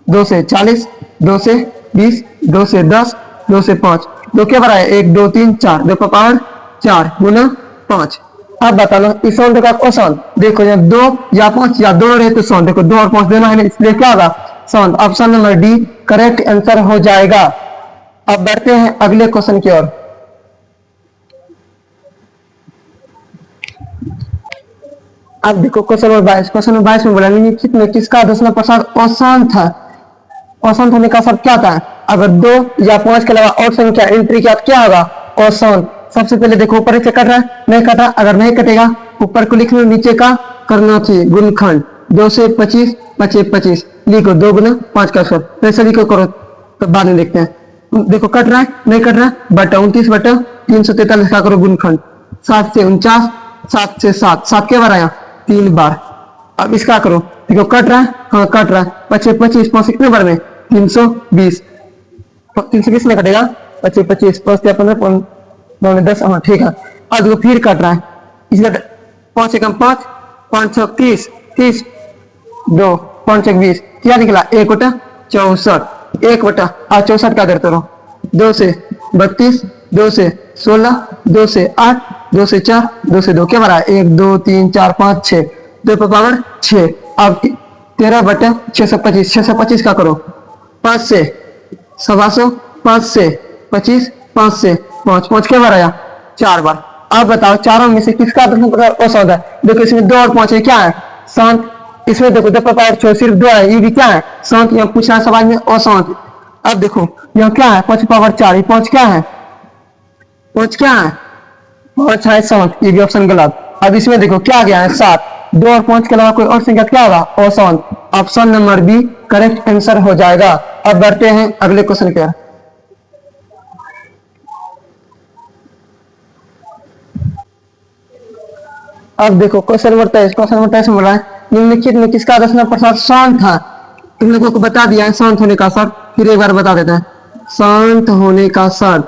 2 से 40 2 से 20 2 से 10 2 से 5, 2 क्या बड़ा है 1 2 3 4, 2 का पावर 4 गुना 5। अब बता लो इस सॉल्व का क्वेश्चन, देखो यहाँ 2 या 5 या दोनों रहे तो सॉल्व, देखो 2 और 5 देना है इसलिए क्या होगा solve, option number D correct answer हो जाएगा। अब बढ़ते हैं अगले क्वेश्चन की ओर। अब देखो क्वेश्चन नंबर 22, क्वेश्चन नंबर 22 में बोला निम्नलिखित में किसका दशमलव प्रसाद आसान था, आसान होने का सब क्या था, अगर 2 या 5 के अलावा और संख्या एंट्री किया क्या होगा आसान। सबसे पहले देखो ऊपर से कट रहा है, नहीं कटा, अगर नहीं कटेगा ऊपर को लिख लो, नीचे का करना चाहिए गुणखंड, 2 से 25 25 25 लिखो, 2 गुना 5 का 100, तो सभी को करो तो बाद में देखते हैं। देखो कट रहा है, नहीं कट रहा, बटा 29/343 का करो गुणखंड, 7 से 49 7 से 7 7 के बार आया 3 बार। अब इसका करो, देखो कट रहा है, हाँ कट रहा है, 25 25 5 कितने बार में 320, 320 में कटेगा 25 25 5 या 15 10, हाँ ठीक है। अब देखो फिर कट रहा है, इसलिए 5 एकम 5 5 6 30 30 2 5 1 20, क्या निकला 1/64, 1/64 क्या करते रहो, 2 से 32 2 से 16 2 से 8 2 से 4 2 से 2 क्या बना 1 2 3 4 5 6, 2 पर पावर 6। अब 13/625 625 का करो, 5 से 125 5 से 25 5 से 5 5 क्या बार आया 4 बार। अब बताओ चारों में से किसका दशमलव प्रसाद अशांत है, देखो इसमें 2 और 5 है क्या है शांत, इसमें देखो 2 पर पावर 6 सिर्फ 2 है, ये भी क्या है शांत, यहाँ पूछा है सवाल में अशांत। अब देखो यहाँ क्या है 5 पावर 4, 5 क्या है 5 क्या है 5 है शांत, ये भी ऑप्शन गलत। अब इसमें देखो क्या गया है 7, 2 और 5 के अलावा कोई और संख्या क्या होगा अशांत, option number B correct answer हो जाएगा। अब बढ़ते हैं अगले क्वेश्चन पे। अब देखो क्वेश्चन नंबर 23 में बोला है निम्नलिखित में किसका दशमलव प्रसाद शांत था, तुम लोगों को बता दिया है शांत होने का शर्त, फिर एक बार बता देते हैं। शांत होने का शर्त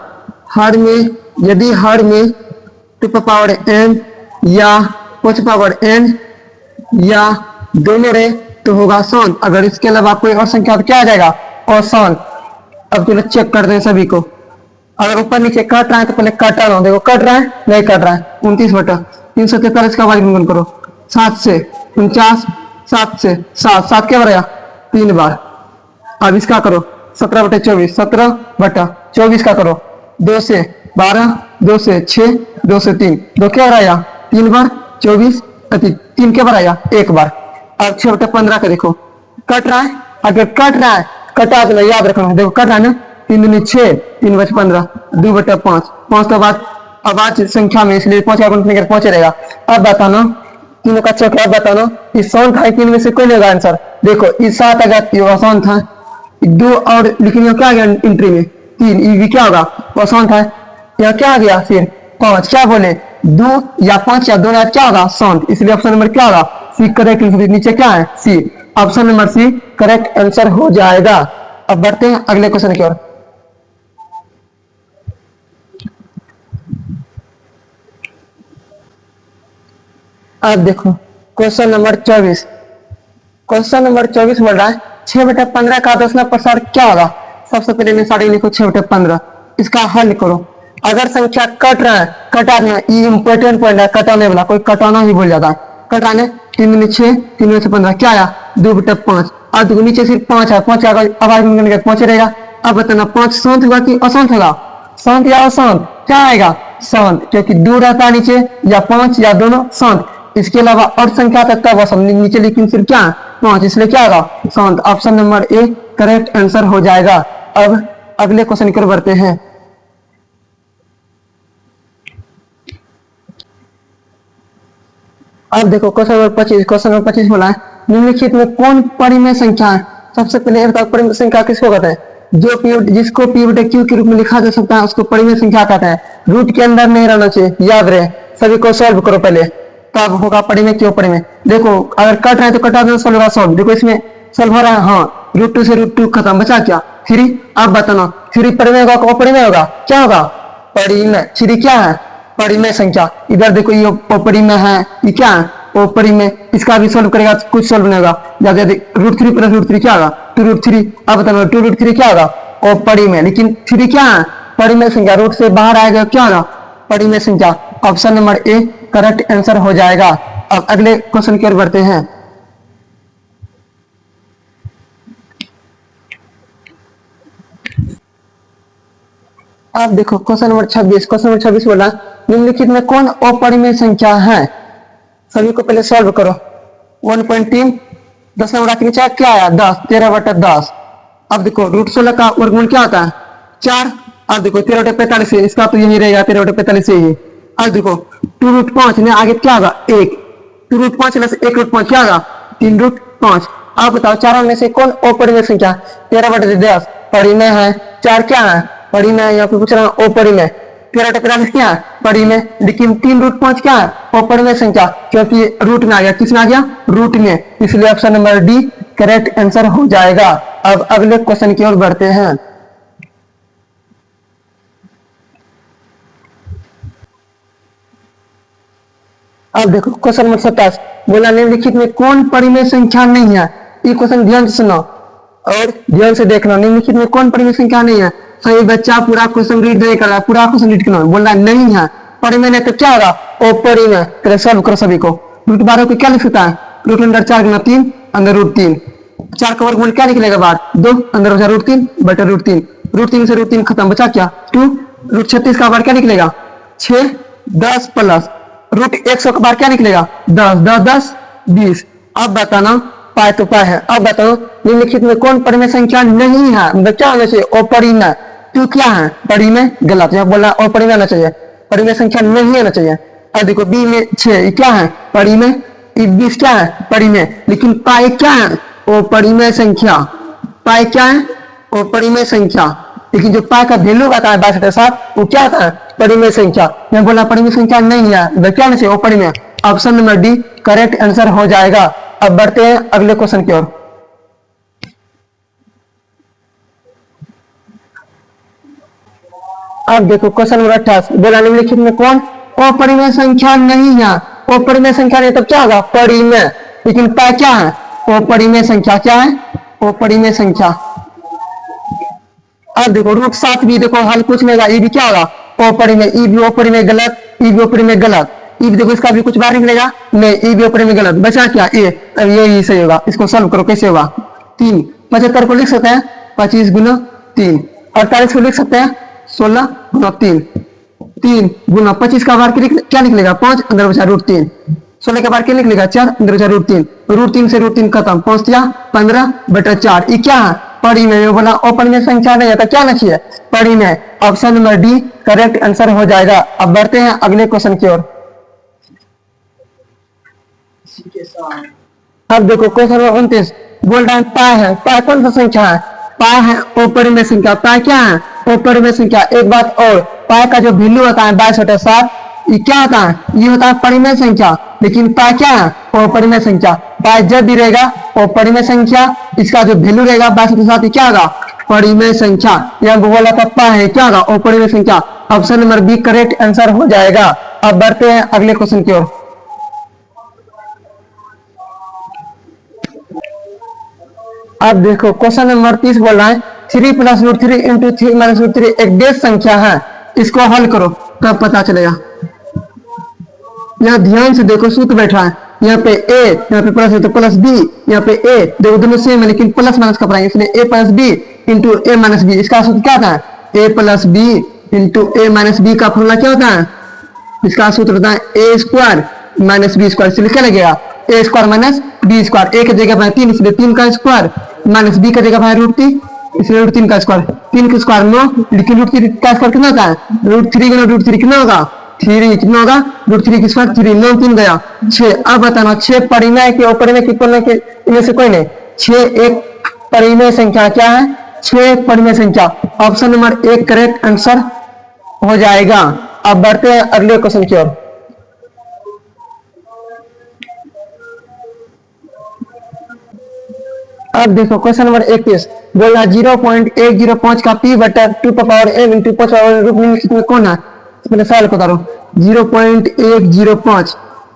हर में, यदि हर में 2 पावर n या 5 पावर n या दोनों रहे तो होगा शांत, अगर इसके अलावा कोई और संख्या तो क्या आ जाएगा अशांत। अब चलो चेक करते हैं सभी को, अगर ऊपर नीचे कट रहा है तो पहले कटा लो, देखो कट रहा है नहीं कट रहा है, 29/343 का गुणन करो, 7 से 49 7 से 7 7 क्या बार 3 बार। अब इसका करो 17/24 17/24 का करो, 2 से 12 2 से 6 2 से 3 2 क्या बार आया 3 बार, 24 3 क्या बार आया 1 बार। अब 6/15 का देखो कट रहा है, अगर कट रहा है कटा तो याद रखना, देखो कट रहा है ना 3 दूनी 6 3/15 2/5 5 तो आवाज संख्या में, इसलिए 5 का गुणन करके 5 रहेगा। अब बताना तीनों का चक्र, अब बताना इस शांत था 3 में से कोई लेगा आंसर, देखो इस 7 अगर आसान था 2 और लेकिन यहाँ क्या आ गया एंट्री में 3, ये भी क्या होगा आसान था, यहाँ क्या आ गया फिर 5, क्या बोले 2 या 5 या 2 क्या होगा शांत, इसलिए ऑप्शन नंबर क्या होगा सी करेक्ट, नीचे क्या है C, option number C correct answer हो जाएगा। अब बढ़ते हैं अगले क्वेश्चन की ओर। अब देखो क्वेश्चन नंबर 24, क्वेश्चन नंबर 24 बोल रहा है 6/15 का दशमलव प्रसार क्या होगा। सबसे पहले मैं सारी लिखो 6/15, इसका हल करो, अगर संख्या कट रहा है कटा नहीं, ये इंपॉर्टेंट पॉइंट है, कटाने वाला कोई कटाना ही बोल जाता है, कटाने 3 दूनी 6 3 में से 15 क्या आया 2/5, अब देखो नीचे सिर्फ 5 है, 5 का आवाज में 5 रहेगा। अब बताना 5 शांत होगा कि अशांत होगा, शांत या अशांत क्या आएगा शांत, क्योंकि 2 रहता है नीचे या 5 या दोनों शांत, इसके अलावा और संख्या तक का सब नीचे लेकिन फिर क्या 5, इसलिए क्या होगा 7। Option number A correct answer हो जाएगा। अब अगले क्वेश्चन की ओर बढ़ते हैं। अब देखो क्वेश्चन नंबर 25 बोला है निम्नलिखित में कौन परिमेय संख्या है। सबसे पहले ये बताओ परिमेय संख्या किसको कहते हैं, जो पीरियड जिसको पीरियड क्यू के रूप में लिखा जा सकता है उसको परिमेय संख्या कहते हैं। रूट के अंदर नहीं रहना चाहिए, याद रहे। सभी को सॉल्व करो पहले, तब होगा परिमेय क्यों परिमेय। देखो अगर कट रहा है तो कटा देना, सॉल्व होगा सॉल्व। देखो इसमें सॉल्व हो रहा है, हाँ √2 से √2 खत्म, बचा क्या 3। अब बताना 3 परिमेय होगा कि अपरिमेय होगा, क्या होगा परिमेय। 3 क्या है परिमेय संख्या। इधर देखो ये अपरिमेय है, ये क्या है अपरिमेय। इसका भी सॉल्व करेगा कुछ सॉल्व नहीं होगा। √3 प्लस √3 क्या होगा 2√3। अब बताना 2√3 क्या होगा अपरिमेय, लेकिन 3 क्या है परिमेय संख्या। रूट से बाहर आएगा क्या होगा परिमेय संख्या। Option number A correct answer हो जाएगा। अब अगले क्वेश्चन की ओर बढ़ते हैं। अब देखो क्वेश्चन नंबर 26 बोला निम्नलिखित में कौन अपरिमेय संख्या है। सभी को पहले सॉल्व करो। 1.3 10 नंबर के नीचे क्या आया 10, 13/10। अब देखो √16 का वर्गमूल क्या होता है 4। अब देखो 13/45 है, इसका तो यही रहेगा 13/45 ही। अब देखो 2√5 ने आगे क्या होगा 1, 2√5 में से 1√5 क्या होगा 3√5। आप बताओ चारों में से कौन अपरिमेय संख्या। 13/10 परिमेय है, 4 क्या है परिमेय, यहाँ पे पूछ रहा हूँ अपरिमेय। 13/45 क्या है परिमेय, लेकिन 3√5 क्या है अपरिमेय संख्या, क्योंकि रूट में आ गया। किसमें आ गया रूट में, इसलिए option number D correct answer हो जाएगा। अब अगले क्वेश्चन की ओर बढ़ते हैं। अब देखो क्वेश्चन नंबर 27 बोला निम्नलिखित में कौन परिमेय संख्या नहीं है। ये क्वेश्चन ध्यान से सुनो और ध्यान से देखना। निम्नलिखित में कौन परिमेय संख्या नहीं है। सही बच्चा पूरा क्वेश्चन रीड नहीं कर रहा, पूरा क्वेश्चन रीड करना। बोल रहा नहीं है परिमेय नहीं तो क्या होगा अपरिमेय। पहले सॉल्व करो सभी को। √12 को क्या लिख सकता है √4 गुना 3 अंदर √3। 4 का वर्गमूल क्या निकलेगा बाहर 2 अंदर बचा √3 बटा √3। √3 से √3 खत्म, बचा क्या 2। √36 का बाहर क्या निकलेगा 6 10 प्लस √100 का बाहर क्या निकलेगा 10 10 10 20। अब बताना पाए तो पाए है। अब बताओ निम्नलिखित में कौन परिमेय संख्या नहीं है। मतलब क्या होना चाहिए अपरिमेय, तो क्या है परिमेय गलत। यहाँ बोला अपरिमेय आना चाहिए, परिमेय संख्या नहीं आना चाहिए। अब देखो बी में 6 क्या है परिमेय, 20 क्या है परिमेय, लेकिन पाए क्या है अपरिमेय संख्या। पाए क्या है अपरिमेय संख्या, लेकिन जो पाए का वैल्यू आता है 62 वो क्या आता है परिमेय संख्या। मैं बोला परिमेय संख्या नहीं है, क्या नहीं चाहिए अपरिमेय। Option number D correct answer हो जाएगा। अब बढ़ते हैं अगले क्वेश्चन की ओर। अब देखो क्वेश्चन नंबर 28 बोला निम्नलिखित में कौन अपरिमेय संख्या नहीं है। अपरिमेय संख्या नहीं तब क्या होगा परिमेय, लेकिन पाए क्या है अपरिमेय संख्या। क्या है अपरिमेय संख्या। अब देखो √7 भी देखो हल पूछ लेगा, ये भी क्या होगा अपरिमेय। ई भी अपरिमेय गलत, ई भी अपरिमेय गलत। ई देखो इसका भी कुछ बाहर निकलेगा नहीं, ई भी अपरिमेय गलत, बचा क्या ए। अब ये सही होगा। इसको सॉल्व करो कैसे होगा 3 75 को लिख सकते हैं 25 गुना 3। 48 को लिख सकते हैं 16 गुना 3। 3 गुना 25 का बाहर क्या निकलेगा 5 अंदर बचा √3। 16 के बाहर क्या निकलेगा 4 अंदर बचा √3। √3 से √3 खत्म, 5 या 15/4। ये क्या है परिमेय। बोला अपरिमेय संख्या नहीं आता, क्या ना चाहिए परिमेय। Option number D correct answer हो जाएगा। अब बढ़ते हैं अगले क्वेश्चन की ओर। अब देखो क्वेश्चन नंबर 29 बोल रहा है पाए है। पाए कौन सा संख्या है पाए है अपरिमेय संख्या। पाए क्या है अपरिमेय संख्या। एक बात और, पाए का जो वैल्यू होता है 22/7 ये क्या होता है ये होता है परिमेय संख्या, लेकिन पाए क्या है अपरिमेय संख्या। पाए जब भी रहेगा अपरिमेय संख्या, इसका जो वैल्यू रहेगा 22/7 ये क्या होगा परिमेय संख्या। यह बोला था पाए है क्या होगा अपरिमेय संख्या। Option number B correct answer हो जाएगा। अब बढ़ते हैं अगले क्वेश्चन की ओर। अब देखो क्वेश्चन नंबर 30 बोल रहा है 3 + √3 × 3 - √3 एक डेढ़ संख्या है। इसको हल करो तब पता चलेगा। यहाँ ध्यान से देखो सूत्र बैठ रहा है, यहाँ पे a, यहाँ पे प्लस है तो प्लस b, यहाँ पे a। देखो दोनों सेम है लेकिन प्लस माइनस का पढ़ाएंगे, इसलिए a + b × a - b। इसका सूत्र क्या था a + b × a - b का फॉर्मूला क्या होता है। इसका सूत्र होता है a² माइनस बी स्क्वायर, इसलिए क्या लगेगा ए स्क्वायर माइनस बी स्क्वायर। ए की जगह पर 3 इसलिए 3 का स्क्वायर माइनस बी की जगह पर √3 इसलिए √3 का स्क्वायर। 3 का स्क्वायर 9, लेकिन √3 का स्क्वायर कितना होता है, √3 गुना √3 कितना होगा 3, कितना होगा √3 की स्क्वायर 3, 9 3 गया 6। अब बताना 6 परिमेय के अपरिमेय के कोने के इनमें से कोई नहीं। 6 एक परिमेय संख्या क्या है, 6 परिमेय संख्या। ऑप्शन नंबर 1 करेक्ट आंसर हो जाएगा। अब बढ़ते हैं अगले क्वेश्चन की ओर। अब देखो क्वेश्चन नंबर 21 बोला 0.105 का p बटा 2 का पावर m इंटू 5 रूप निम्नलिखित में कौन है। मैंने सवाल बता रहा हूँ 0.105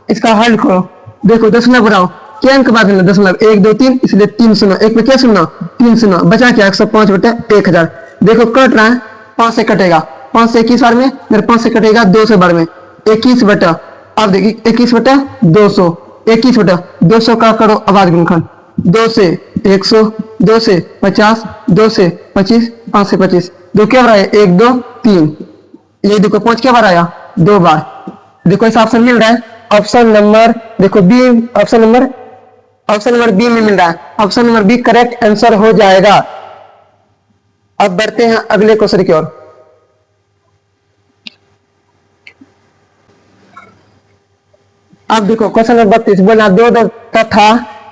इसका हल करो। देखो दशमलव बढ़ाओ, क्या अंक बाद में दशमलव 1 2 3 इसलिए 3 सुनो, एक में क्या सुनना 3 सुनो, बचा क्या 105 बटे 1000। देखो कट रहा है 5 से कटेगा, 5 से 21 बार में, मेरे 5 से कटेगा 200 बार में 21 बटा, अब देखिए 21 बटा 200, 21 बटा 200 का करो आवाज गुणनखंड, 2 से 100, 2 से 50, 2 से 25, 5 से 25, 2 क्या बार आया 1 2 3, ये देखो 5 क्या बार आया 2 बार। देखो ऐसा ऑप्शन मिल रहा है, ऑप्शन नंबर देखो बी, ऑप्शन नंबर बी में मिल रहा है, option number B correct answer हो जाएगा। अब बढ़ते हैं अगले क्वेश्चन की ओर। अब देखो क्वेश्चन नंबर 32 बोला 2 तथा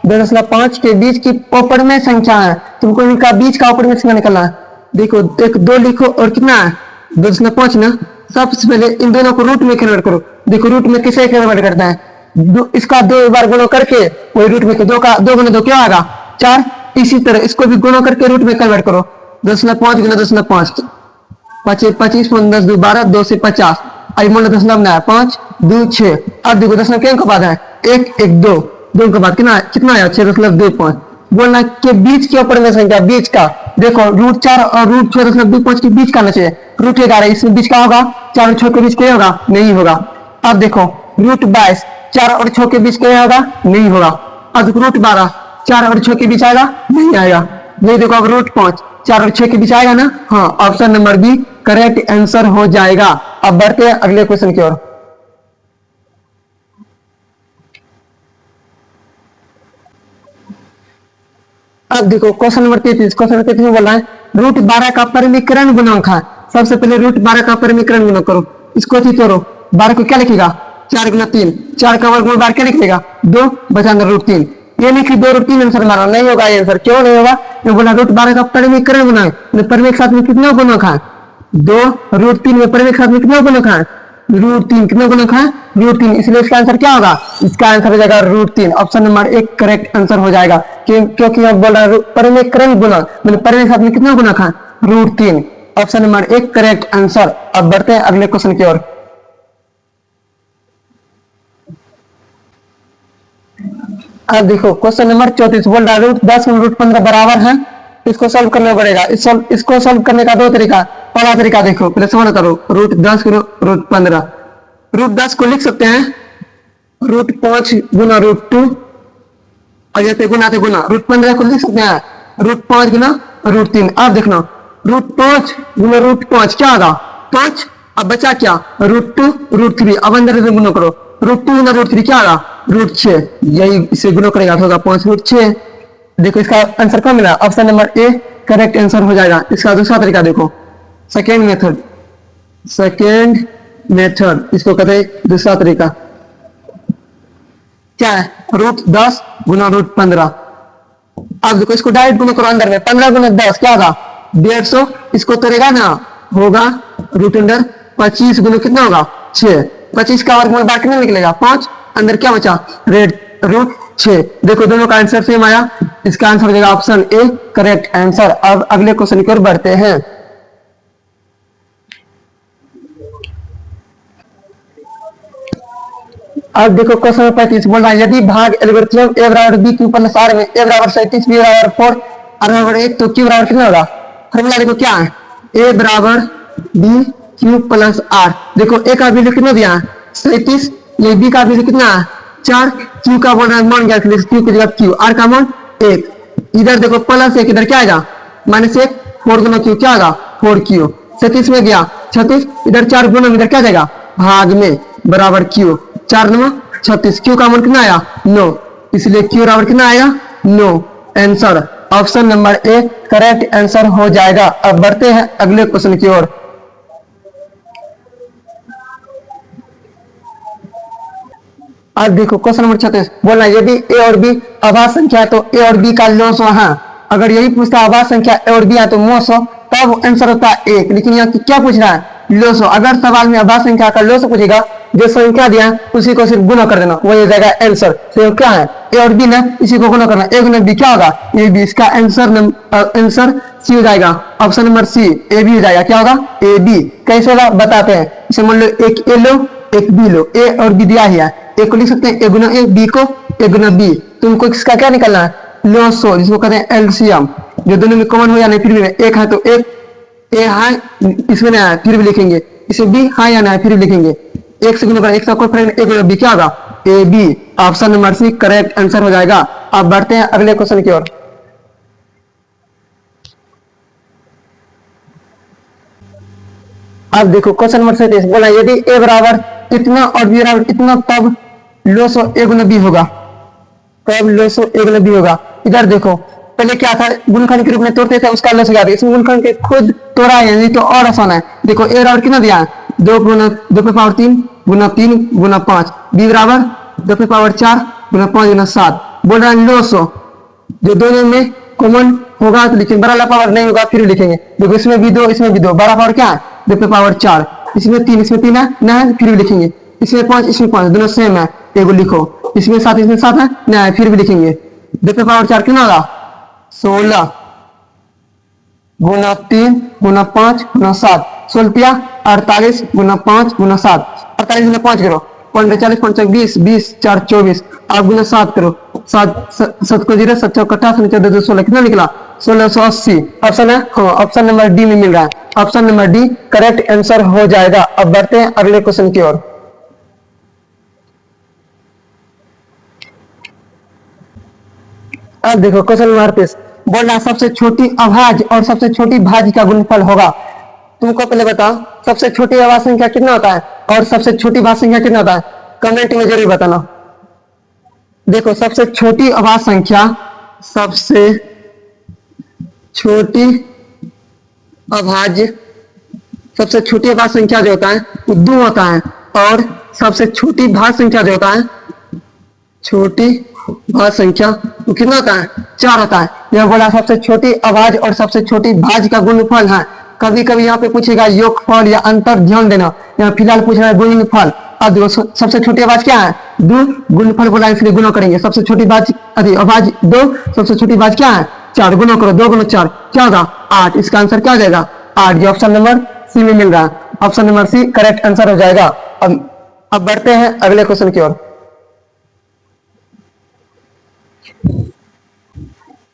2.5 के बीच की अपरिमेय संख्या है, तुमको इनका बीच का अपरिमेय संख्या निकालना है। देखो एक 2 लिखो और कितना है 2.5 ना, सबसे पहले इन दोनों को रूट में कन्वर्ट करो। देखो रूट में किसे कन्वर्ट करता है, इसका 2 बार गुणा करके वही रूट में 2 का 2 गुना 2 क्या आएगा 4, इसी तरह इसको भी गुणा करके रूट में कन्वर्ट करो। 2.5 गुना 2.5 25 10 2 12, 2 से 50 आई मान 5 2 6। अब देखो दशमलव के बाद है 1 1 2, 2 के बाद कितना आया 6.25। बोलना के बीच के अपरिमेय संख्या, बीच का देखो √4 और √6.25 के बीच का आना चाहिए। √11 इसमें बीच का होगा, 4 और 6 के बीच क्या होगा नहीं होगा। अब देखो √22 4 और 6 के बीच क्या होगा नहीं होगा। अब देखो √12 4 और 6 के बीच आएगा नहीं आएगा। नहीं देखो अब √5 4 और 6 के बीच आएगा ना, हाँ option number B correct answer हो जाएगा। अब बढ़ते हैं अगले क्वेश्चन की ओर। अब देखो क्वेश्चन नंबर 33 में बोल रहा है √12 का परिमीकरण गुणांक है। सबसे पहले √12 का परिमीकरण गुणा करो, इसको ठीक करो, 12 को क्या लिखेगा 4 गुना 3, 4 का वर्गमूल 12 क्या निकलेगा 2 बचा √3। ये नहीं कि 2 √3 आंसर मारा, नहीं होगा ये आंसर। क्यों नहीं होगा, ये बोला √12 का परिमीकरण गुणांक, परिमेय के साथ में कितना गुणक है 2, √3 में परिमेय के साथ में कितना गुणक है √3, कितना गुणक है √3, इसलिए इसका आंसर क्या होगा, इसका आंसर हो जाएगा √3। ऑप्शन नंबर 1 करेक्ट आंसर हो जाएगा, क्योंकि हम बोल रहा है परिमेयकरण गुणक, मतलब परिमेय के साथ में कितना गुणक है √3। Option number 1 correct answer. अब बढ़ते हैं अगले क्वेश्चन की ओर। अब देखो क्वेश्चन नंबर 34 बोल रहा है √10 और √15 बराबर है, इसको सॉल्व करना पड़ेगा। इसको सॉल्व करने का 2 तरीका। पहला तरीका देखो, पहले सॉल्व करो √10 √15, √10 को लिख सकते हैं √5 गुना √2 और जैसे गुना थे गुना, √15 को लिख सकते हैं √5 गुना √3। अब देखना √5 गुना √5 क्या आएगा 5, अब बचा क्या √2 √3, अब अंदर से गुना करो, √2 गुना √3 क्या आएगा √6, यही इसे गुना करेगा तो होगा 5 √6। देखो इसका आंसर कौन मिला, option number A correct answer हो जाएगा। इसका दूसरा तरीका देखो, सेकेंड मेथड इसको कहते हैं दूसरा तरीका, क्या है √10 गुना √15। अब देखो इसको डायरेक्ट गुना करो, अंदर में 15 गुना 10 क्या होगा 150, इसको करेगा ना होगा √अंडर 25 गुना कितना होगा 6, 25 का वर्गमूल बाहर कितना निकलेगा 5, अंदर क्या बचा √6। देखो दोनों का आंसर सेम आया, इसका आंसर हो जाएगा ऑप्शन ए करेक्ट आंसर। अब अगले क्वेश्चन की ओर बढ़ते हैं। अब देखो क्वेश्चन नंबर 35 बोल रहा है यदि भाग एल्गोरिथम a बराबर b क्यू प्लस r में a बराबर 37 b बराबर 4 r बराबर 1 तो q बराबर कितना होगा। फॉर्मूला देखो क्या है a बराबर b क्यू प्लस r। देखो a का वैल्यू कितना दिया है 37, ये b का वैल्यू कितना है 4, q का मान क्या है q की जगह q, r का मान 1, इधर देखो प्लस 1 इधर क्या आएगा -1, 4 गुना q क्या आएगा 4q, 37 में गया 36, इधर 4 गुना इधर क्या जाएगा भाग में बराबर q, 4 9 36। क्यू का मान कितना आया 9, इसलिए क्यू बराबर कितना आएगा 9। Answer option number A correct answer हो जाएगा। अब बढ़ते हैं अगले क्वेश्चन की ओर। अब देखो क्वेश्चन नंबर 36 बोलना यदि ए और बी अभाज्य संख्या है तो ए और बी का लॉस है। अगर यही पूछता अभाज्य संख्या ए और बी है तो मोस हो, तब आंसर होता है 1। लेकिन यहाँ क्या पूछ रहा है लॉस हो। अगर सवाल में अभाज्य संख्या का लॉस पूछेगा, जो संख्या दिया उसी को सिर्फ गुना कर देना, वही हो जाएगा आंसर। तो क्या है ए और बी ना, इसी को गुना करना, ए गुना बी क्या होगा ए बी। इसका आंसर सी हो जाएगा, option number C A B हो जाएगा। क्या होगा ए बी। कैसे होगा बताते हैं। इसे मान लो एक ए लो एक बी लो, ए और बी दिया ही है, ए को लिख सकते हैं ए गुना ए, बी को ए गुना बी। तुमको इसका क्या निकलना है लॉस हो, जिसको कहते हैं एलसीएम। जो दोनों में कॉमन हो या नहीं फिर भी एक है तो एक ए है इसमें नहीं आया फिर भी लिखेंगे, इसे बी है या नहीं फिर भी लिखेंगे। एक से गुना कर एक का कोई फर्क, एक गुना बी क्या होगा A B. Option number C correct answer हो जाएगा। अब बढ़ते हैं अगले क्वेश्चन की ओर। अब देखो क्वेश्चन नंबर 37 बोला यदि ए बराबर इतना और बी बराबर इतना तब लॉस ए गुना बी होगा, तब लॉस ए गुना बी होगा। इधर देखो पहले क्या था गुणनखंड के रूप में तोड़ते थे उसका लॉस हो जाता है, इसमें गुणनखंड के खुद तोड़ा है नहीं तो और आसान है। देखो ए बराबर कितना दिया है 2 गुना 2 पे पावर 3 गुना 3 गुना 5, बी बराबर 2 पे पावर 4 गुना 5 गुना 7। बोल रहा है लॉस हो, जो दोनों में कॉमन होगा तो लेकिन बड़ा पावर नहीं होगा फिर लिखेंगे। देखो इसमें भी 2 इसमें भी 2, बड़ा पावर क्या है 2 पे पावर 4, इसमें 3 इसमें 3 है ना है फिर भी लिखेंगे। इसमें 5 इसमें 5 दोनों सेम है, एगो लिखो। इसमें 7 इसमें 7 है ना है फिर भी लिखेंगे। 2 पे पावर 4 कितना होगा 16 गुना 3 गुना 5 गुना 7, 16 48 गुना 5 गुना 7, 48 गुना 5 करो 45 5 20 20 4 24, आप गुना 7 करो 7 को 0 7 चौक 28 14 2 16 कितना निकला 1680। ऑप्शन है हाँ ऑप्शन नंबर डी में मिल रहा है। Option number D correct answer हो जाएगा। अब बढ़ते हैं अगले क्वेश्चन की ओर। अब देखो क्वेश्चन नंबर 38 बोल रहा सबसे छोटी अभाज्य और सबसे छोटी भाज्य का गुणनफल होगा। तुमको पहले बताओ सबसे छोटी अभाज्य संख्या कितना होता है और सबसे छोटी भाज्य संख्या कितना होता है, कमेंट में जरूर बताना। देखो सबसे छोटी अभाज्य संख्या, सबसे छोटी अभाज्य, सबसे छोटी अभाज्य संख्या जो होता है वो 2 होता है, और सबसे छोटी भाज्य संख्या जो होता है, छोटी भाज्य संख्या वो कितना होता है 4 होता है। यह बोला सबसे छोटी अभाज्य और सबसे छोटी भाज्य का गुणनफल है। कभी कभी यहाँ पे पूछेगा योगफल या अंतर, ध्यान देना। यहाँ फिलहाल पूछ रहा है गुणनफल। अब देखो सबसे छोटी अभाज्य क्या है 2, गुणनफल बोला इसलिए गुना करेंगे। सबसे छोटी भाज्य अभाज्य 2, सबसे छोटी भाज्य क्या है 4, गुना करो 2 गुना 4 क्या होगा 8। इसका आंसर क्या हो जाएगा 8, जो ऑप्शन नंबर सी में मिल रहा है। Option number C correct answer हो जाएगा। अब बढ़ते हैं अगले क्वेश्चन की ओर।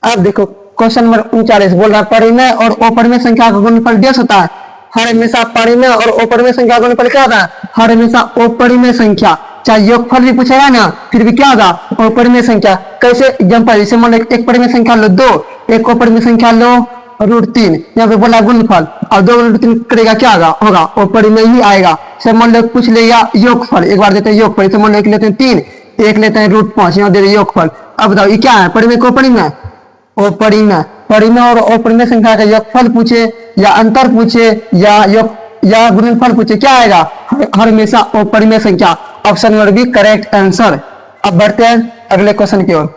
अब देखो क्वेश्चन नंबर 39 बोल रहा है परिमेय और अपरिमेय संख्या का गुणनफल डेश होता है। हर हमेशा परिमेय और अपरिमेय संख्या का गुणनफल क्या होता है, हर हमेशा अपरिमेय संख्या, चाहे योगफल भी पूछेगा ना फिर भी क्या होगा अपरिमेय संख्या। कैसे एग्जांपल, जैसे मान लो एक परिमेय संख्या लो 2, एक अपरिमेय संख्या लो √3, यहाँ पे बोला गुणनफल और 2 √3 करेगा क्या होगा अपरिमेय ही आएगा। जैसे मान लो पूछ लेगा योगफल, एक बार देते हैं योगफल, जैसे मान लो एक लेते हैं 3, एक लेते हैं √5, यहाँ दे रहे योगफल। अब बताओ ये क्या है परिमेय को अपरिमेय, अपरिमेय। परिमेय और अपरिमेय संख्या का योगफल पूछे या अंतर पूछे या गुणनफल पूछे क्या आएगा हर हमेशा अपरिमेय संख्या। Option number B correct answer. अब बढ़ते हैं अगले क्वेश्चन की ओर।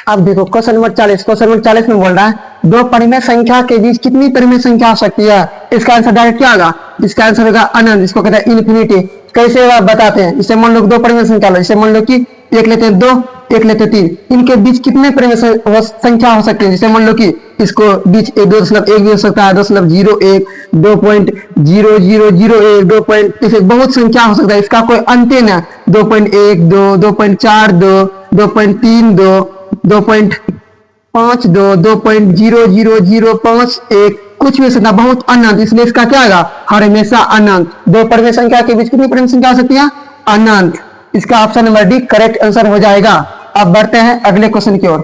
अब देखो क्वेश्चन नंबर 40, क्वेश्चन नंबर 40 में बोल रहा है 2 परिमेय संख्या के बीच कितनी परिमेय संख्या हो सकती है। इसका आंसर डायरेक्ट क्या होगा, इसका आंसर होगा अनंत, इसको कहते हैं इन्फिनिटी। कैसे आप बताते हैं, इसे मान लो 2 परिमेय संख्या लो, इसे मान लो कि एक लेते हैं 2, एक लेते 3, इनके बीच कितने परिमेय संख्या हो सकती है। जैसे मान लो कि इसको बीच 2.1 भी हो सकता है, 2.01, 2.0001, 2. इसे बहुत संख्या हो सकता है, इसका कोई अंत नहीं है। 2.1 2, 2.42, 2.32, 2.52, 2.00051, कुछ भी सकता, बहुत अनंत, इसलिए इसका क्या आएगा हर हमेशा अनंत। 2 परिमेय संख्या के बीच कितनी परिमेय संख्या हो सकती है अनंत। इसका option number D correct answer हो जाएगा। अब बढ़ते हैं अगले क्वेश्चन की ओर।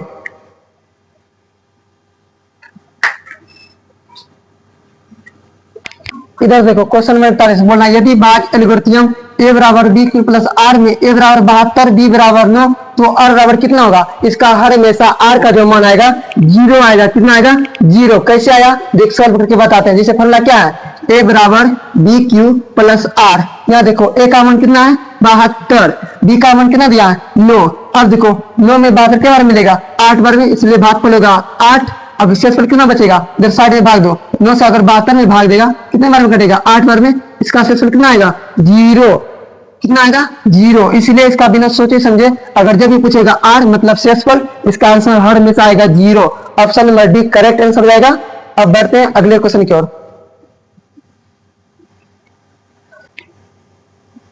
इधर देखो क्वेश्चन नंबर 48 बोलना यदि भाग एल्गोरिथम a बराबर बी क्यू प्लस आर में a बराबर 72 b बराबर 9 तो r बराबर कितना होगा। इसका हर हमेशा r का जो मान आएगा जीरो आएगा। कितना आएगा जीरो। कैसे आया देख सॉल्व करके बताते हैं। जैसे फॉर्मूला क्या है a बराबर बी क्यू प्लस आर। यहाँ देखो a का मान कितना है 72, b का मान कितना दिया है 9। अब देखो 9 में 72 के बार मिलेगा 8 बार में, इसलिए भागफल होगा 8। अब शेषफल कितना बचेगा इधर साइड में भाग दो। 9 से अगर 72 में भाग देगा कितने बार में कटेगा 8 बार में। इसका शेषफल कितना आएगा जीरो। कितना आएगा जीरो। इसीलिए इसका बिना सोचे समझे अगर जब भी पूछेगा आर मतलब शेषफल, इसका आंसर हर हमेशा आएगा zero. Option number D correct answer हो जाएगा। अब बढ़ते हैं अगले क्वेश्चन की ओर।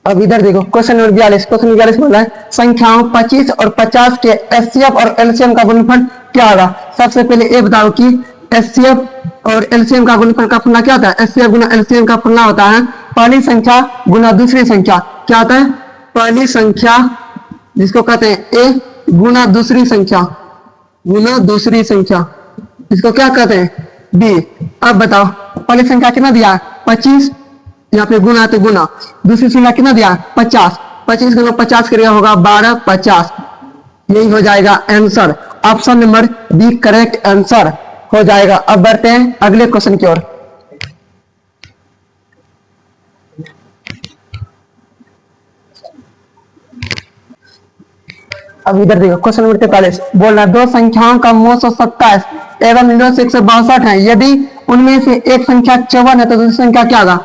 अब इधर देखो क्वेश्चन नंबर 42। क्वेश्चन 42 बोल रहा है संख्याओं 25 और 50 के एचसीएफ और एलसीएम का गुणनफल क्या होगा। सबसे पहले ये बताओ कि एचसीएफ और एलसीएम का गुणनफल का फॉर्मूला क्या होता है। एचसीएफ गुना एलसीएम का फॉर्मूला होता है पहली संख्या गुना दूसरी संख्या। क्या होता है पहली संख्या जिसको कहते हैं ए गुना दूसरी संख्या गुना दूसरी संख्या, इसको क्या कहते हैं बी। अब बताओ पहली संख्या कितना दिया है 25, यहाँ पे गुना तो गुना। दूसरी संख्या कितना दिया 50, 25 गुना 50 करेगा होगा 12 50। यही हो जाएगा answer. Option number B correct answer हो जाएगा। अब बढ़ते हैं अगले क्वेश्चन की ओर। अब इधर देखो क्वेश्चन नंबर 43 बोलना दो संख्याओं का मोल 127 एवं लॉस 162 है। यदि उनमें से एक संख्या 54 है तो दूसरी संख्या क्या होगा।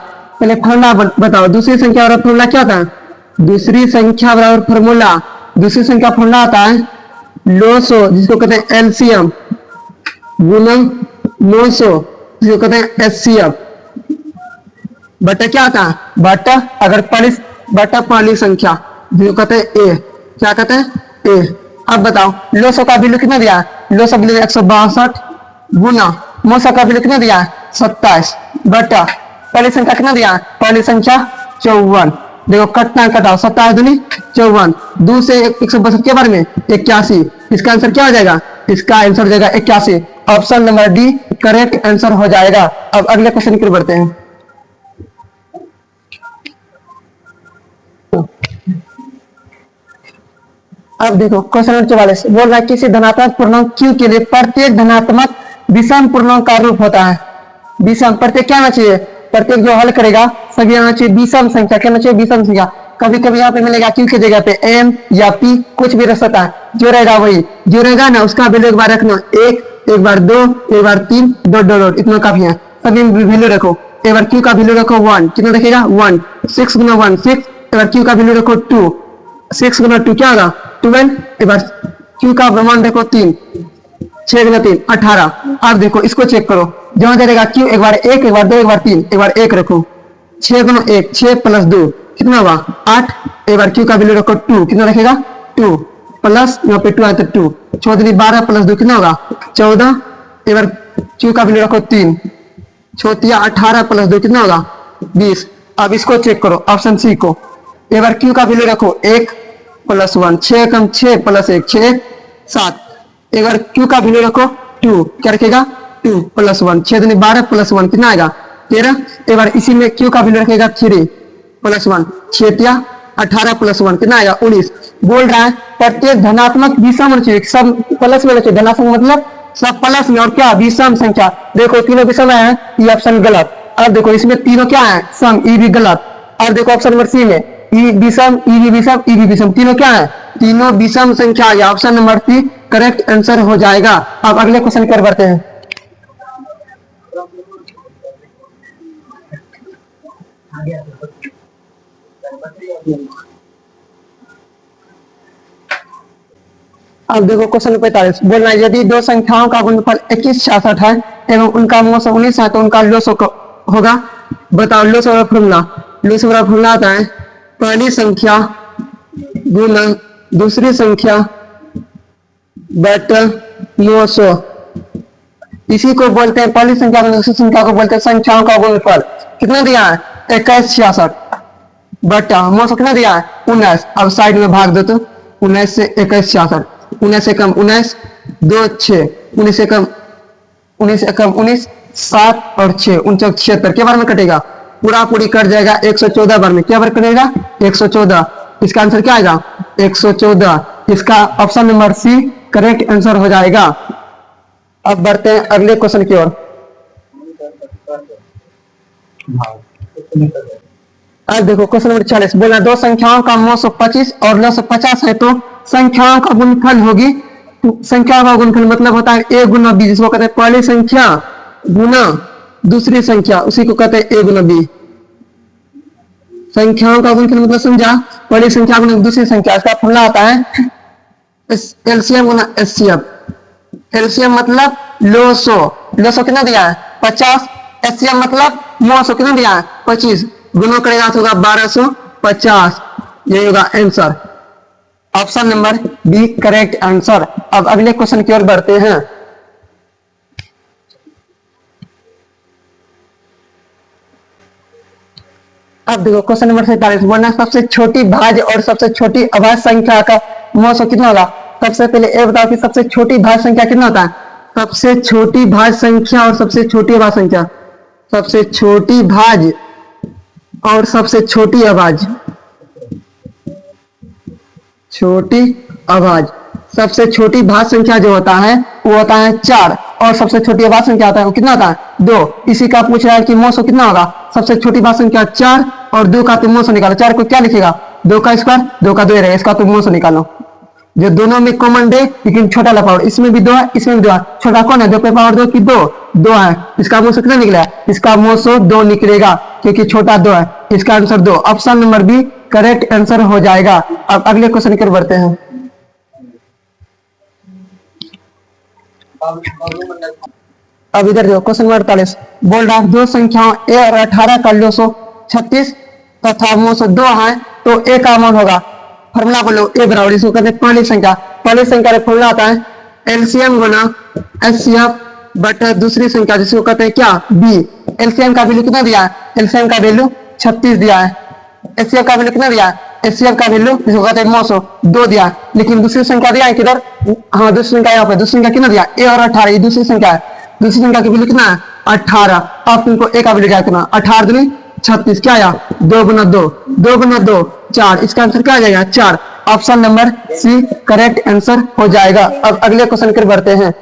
पहले फॉर्मूला बताओ। दूसरी संख्या बराबर फॉर्मूला क्या होता है। दूसरी संख्या बराबर फॉर्मूला, दूसरी संख्या फॉर्मूला आता है लोसो जिसको कहते हैं एलसीएम गुना मोसो जिसको कहते हैं एचसीएफ बटा क्या आता है बटा अगर पहली संख्या जिसको कहते हैं ए। क्या कहते हैं ए। अब बताओ लोसो का वैल्यू कितना दिया है। लोसो वैल्यू 162 गुना मोसो का वैल्यू कितना दिया है 27 बटा पहली संख्या कितना दिया है पहली संख्या 54। देखो कटना कटाओ 27 दूनी 54, 2 से 162 के बारे में 81। इसका आंसर क्या हो जाएगा इसका आंसर हो जाएगा 81। Option number D correct answer हो जाएगा। अब अगले क्वेश्चन की ओर बढ़ते हैं। अब देखो क्वेश्चन नंबर 44 बोल रहा है किसी धनात्मक पूर्णांक q के लिए प्रत्येक धनात्मक विषम पूर्णांक का रूप होता है। विषम प्रत्येक क्या होना चाहिए, प्रत्येक जो हल करेगा सभी आना चाहिए विषम संख्या। क्या होना चाहिए विषम संख्या। कभी कभी यहाँ पे मिलेगा q की जगह पे m या p कुछ भी रख सकता है। जो रहेगा वही जो रहेगा ना उसका वैल्यू एक बार रखना, एक बार 2, एक बार 3, डॉट डॉट डॉट इतना काफी है। सभी वैल्यू रखो। एक बार q का वैल्यू रखो 1 कितना रखेगा 1। 6 गुना 1 6। एक बार q का वैल्यू रखो 2, 6 गुना 2 क्या होगा 12। एक बार q का मान देखो 3, 6 गुना 3 18। अब देखो इसको चेक करो जहां दे देगा q एक बार 1, एक बार 2, एक बार 3, एक बार 1 रखो। 6 गुना 1 6 प्लस 2 कितना होगा 8। एक बार q का वैल्यू रखो 2 कितना रखेगा 2 प्लस यहाँ पे 2 आते 2 14 12 प्लस 2 कितना होगा 14। एक बार q का वैल्यू रखो 3 छोटिया 18 प्लस 2 कितना होगा 20। अब इसको चेक करो ऑप्शन सी को। एक बार q का वैल्यू रखो 1 प्लस 1 6 कम 6 प्लस 1 6 7। एक बार q का वैल्यू रखो 2 क्या रखेगा 2 प्लस 1 6 दूनी 12 प्लस 1 कितना आएगा 13। एक बार इसी में q का वैल्यू रखेगा 3 प्लस 1 6 18 प्लस 1 कितना आएगा 19। बोल रहा है प्रत्येक धनात्मक विषम चाहिए सब प्लस में चाहिए। धनात्मक मतलब सब प्लस में और क्या विषम संख्या। देखो तीनों विषम है ये ऑप्शन गलत। अब देखो इसमें तीनों क्या है सम, ई भी गलत। और देखो ऑप्शन नंबर सी में ई विषम ई भी विषम ई भी विषम तीनों क्या है तीनों विषम संख्या है। Option number C correct answer हो जाएगा। अब अगले क्वेश्चन कर बढ़ते हैं। अब देखो क्वेश्चन 45 बोलना है यदि दो संख्याओं का गुणनफल 2166 है एवं उनका मोल 19 है तो उनका लॉस होगा। बताओ लॉस वाला फॉर्मूला। लॉस वाला फॉर्मूला आता है पहली संख्या गुना दूसरी संख्या बटा 900। इसी को बोलते हैं पहली संख्या गुना दूसरी संख्या को बोलते हैं संख्याओं का गुणनफल। कितना दिया है 2166 बटा 900 कितना दिया है 19। अब साइड में भाग दो तो 19 से 2166 19 से कम 19 2 6 19 से कम 19 7 और 6 49 76 के बारे में कटेगा पूरा पूरी कट जाएगा 114 बार में। क्या बार करेगा? 114। इसका आंसर क्या आएगा? 114। इसका option number C correct answer हो जाएगा। अब बढ़ते हैं अगले क्वेश्चन की ओर। अब देखो क्वेश्चन नंबर 40 बोला दो संख्याओं का 925 और 950 है तो संख्याओं का गुणनफल होगी। संख्या का गुणनफल मतलब होता है a गुना b, जिसको कहते हैं पहली संख्या गुना दूसरी संख्या, उसी को कहते हैं a गुना b। संख्याओं का गुणनफल मतलब समझा? पहली संख्या गुना दूसरी संख्या। इसका फॉर्मूला आता है एलसीएम गुना एचसीएफ। एलसीएम मतलब लोसो, लोसो कितना दिया है? 50। एचसीएफ मतलब मोसो कितना दिया है? 25। गुना करेगा तो होगा 1250। यही होगा answer. Option number B correct answer. अब अगले क्वेश्चन की ओर बढ़ते हैं। अब देखो क्वेश्चन नंबर 47 बोलना सबसे छोटी भाज्य और सबसे छोटी अभाज्य संख्या का मोसो कितना होगा? सबसे पहले ये बताओ कि सबसे छोटी भाज्य संख्या कितना होता है? सबसे छोटी भाज्य संख्या और सबसे छोटी अभाज्य संख्या। सबसे छोटी भाज्य और सबसे छोटी अभाज्य। छोटी अभाज्य। सबसे छोटी भाज्य संख्या जो होता है वो होता है 4 और सबसे छोटी अभाज्य संख्या होता है वो कितना होता है? 2। इसी का पूछ रहा है कि मोसो कितना होगा? सबसे छोटी भाज्य संख्या 4 और 2 का तुम मोसो निकालो। 4 को क्या लिखेगा? 2 का स्क्वायर, 2 का 2 रहेगा, इसका तुम मोसो निकालो। जो दोनों में कॉमन दे लेकिन छोटा ला पावर, इसमें भी 2 है इसमें भी 2 है। छोटा कौन है? 2 पे पावर 2 की 2 है। इसका मोसो कितना निकला? इसका मोसो 2 निकलेगा क्योंकि छोटा 2 है। इसका answer 2। Option number B correct answer हो जाएगा। अब अगले क्वेश्चन की ओर बढ़ते हैं। अब इधर देखो क्वेश्चन नंबर 48 बोल रहा है दो संख्याओं a और 18 का लोसो 36 तथा मोसो 2 है तो a का मान होगा। फॉर्मूला बोलो a बराबर, इसको कहते हैं पहली संख्या। पहली संख्या का फॉर्मूला आता है एलसीएम गुना एचसीएफ बटा दूसरी संख्या जिसको कहते हैं क्या? b। एलसीएम का वैल्यू कितना दिया है? एलसीएम का वैल्यू 36 दिया है। एचसीएफ का वैल्यू कितना दिया है? एचसीएफ का वैल्यू जिसको कहते हैं मोसो 2 दिया है। लेकिन दूसरी संख्या दिया है किधर? हाँ दूसरी संख्या यहाँ पे। दूसरी संख्या कितना दिया? a और 18, ये दूसरी संख्या है। दूसरी संख्या की वैल्यू कितना है? 18। अब तुमको a का वैल्यू क्या कितना? 18 दूनी 36। क्या आया? 2 गुना 2, 2 गुना 2 4। इसका आंसर क्या आ जाएगा? 4। Option number C correct answer हो जाएगा। अब अगले क्वेश्चन की बढ़ते हैं।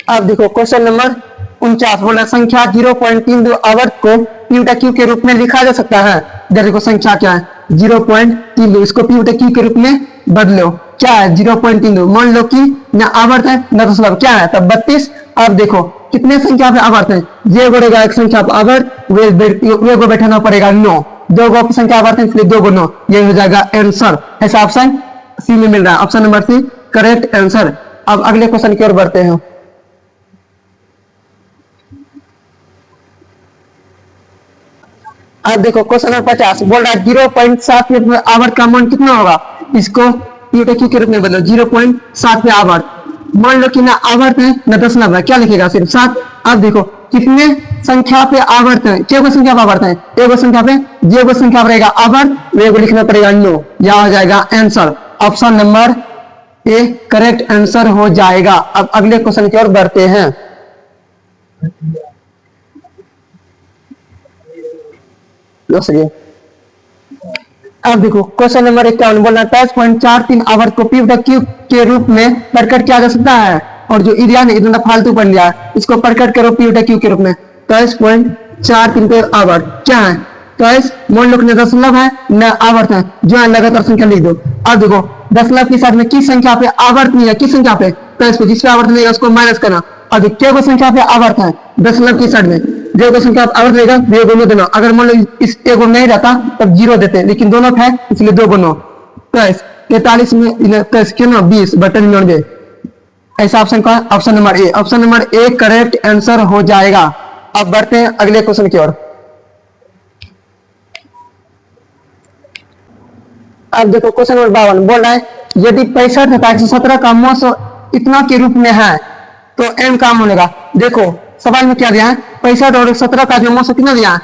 अब देखो क्वेश्चन नंबर 49 बोला संख्या 0.32 आवर्त को p/q के रूप में लिखा जा सकता है। इधर देखो संख्या क्या है? 0.32। इसको p/q के रूप में बदलो। क्या है? 0.32। मान लो कि न आवर्त है न दशमलव। क्या है? तब 32। अब देखो कितने संख्या पे आवर्त है? ये बढ़ेगा एक संख्या पे आवर्त, वे को बैठाना पड़ेगा 9। 2 गो की संख्या आवर्त है इसलिए 2 गुना, ये हो जाएगा आंसर। ऐसा ऑप्शन सी में मिल रहा है। Option number C correct answer. अब अगले क्वेश्चन की ओर बढ़ते हैं। अब देखो क्वेश्चन नंबर 50 बोल रहा है 0.7 में आवर्त का मान कितना होगा? इसको p/q के रूप में बदलो। 0.7 में आवर्त। मान लो कि ना आवर्त है ना दशमलव है, क्या लिखेगा? सिर्फ 7। अब देखो कितने संख्या पे आवर्त है? क्या संख्या पे आवर्त है? एक संख्या पे, जो संख्या पर रहेगा आवर्त वे को लिखना पड़ेगा 9। यह हो जाएगा answer. Option number A correct answer हो जाएगा। अब अगले क्वेश्चन की ओर बढ़ते हैं। अब देखो क्वेश्चन नंबर 51 बोलना 23.43 आवर्त को p/q के रूप में प्रकट किया जा सकता है। और जो एरिया ने इतना फालतू पढ़ लिया इसको प्रकट करो p/q के रूप में। 23.43 पे आवर्त क्या है? 23 मान लो कि न दशमलव है न आवर्त है, जो है लगातार संख्या लिख दो। अब देखो दशमलव के साथ में किस संख्या पे आवर्त नहीं है? किस संख्या पे? 23 पे। जिस पे आवर्त नहीं है उसको माइनस करना। अब क्या को संख्या पे आवर्त है? दशमलव की साइड में जो को संख्या आवर्त रहेगा वे दोनों देना। अगर मान लो इस एक नहीं रहता तब 0 देते हैं, लेकिन दोनों है इसलिए 2 गुना। 43 में 23 क्यों ना 20 बटन 99। ऐसा ऑप्शन का option number A. Option number A correct answer हो जाएगा। अब बढ़ते हैं अगले क्वेश्चन की ओर। अब देखो क्वेश्चन नंबर 52 बोल रहा है यदि 65 तथा 117 का मोसो इतना के रूप में है तो एम काम होगा। देखो सवाल में क्या दिया है? 65 और 117 का जो मोसो कितना दिया है?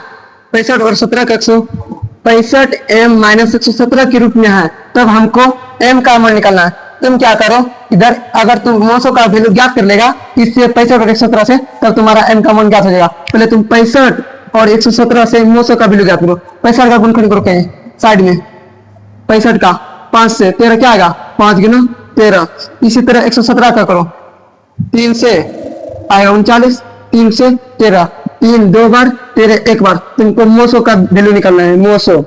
65 और 17 का 165 m - 117 के रूप में है, तब हमको m का मान निकालना है। तुम क्या करो, इधर अगर तुम 900 का वैल्यू ज्ञात कर लेगा इससे 65 और 117 से, तब तुम्हारा m का मान ज्ञात हो जाएगा। पहले तुम 65 और 117 से 900 का वैल्यू ज्ञात करो। 65 का गुणनखंड करो कहीं साइड में, 65 का 5 से 13 क्या आएगा, 5 गुना 13। इसी तरह 117 का करो, 3 से आएगा 39, 3 से 13, 3 2 बार 13 एक बार। तुमको 900 का वैल्यू निकालना है। 900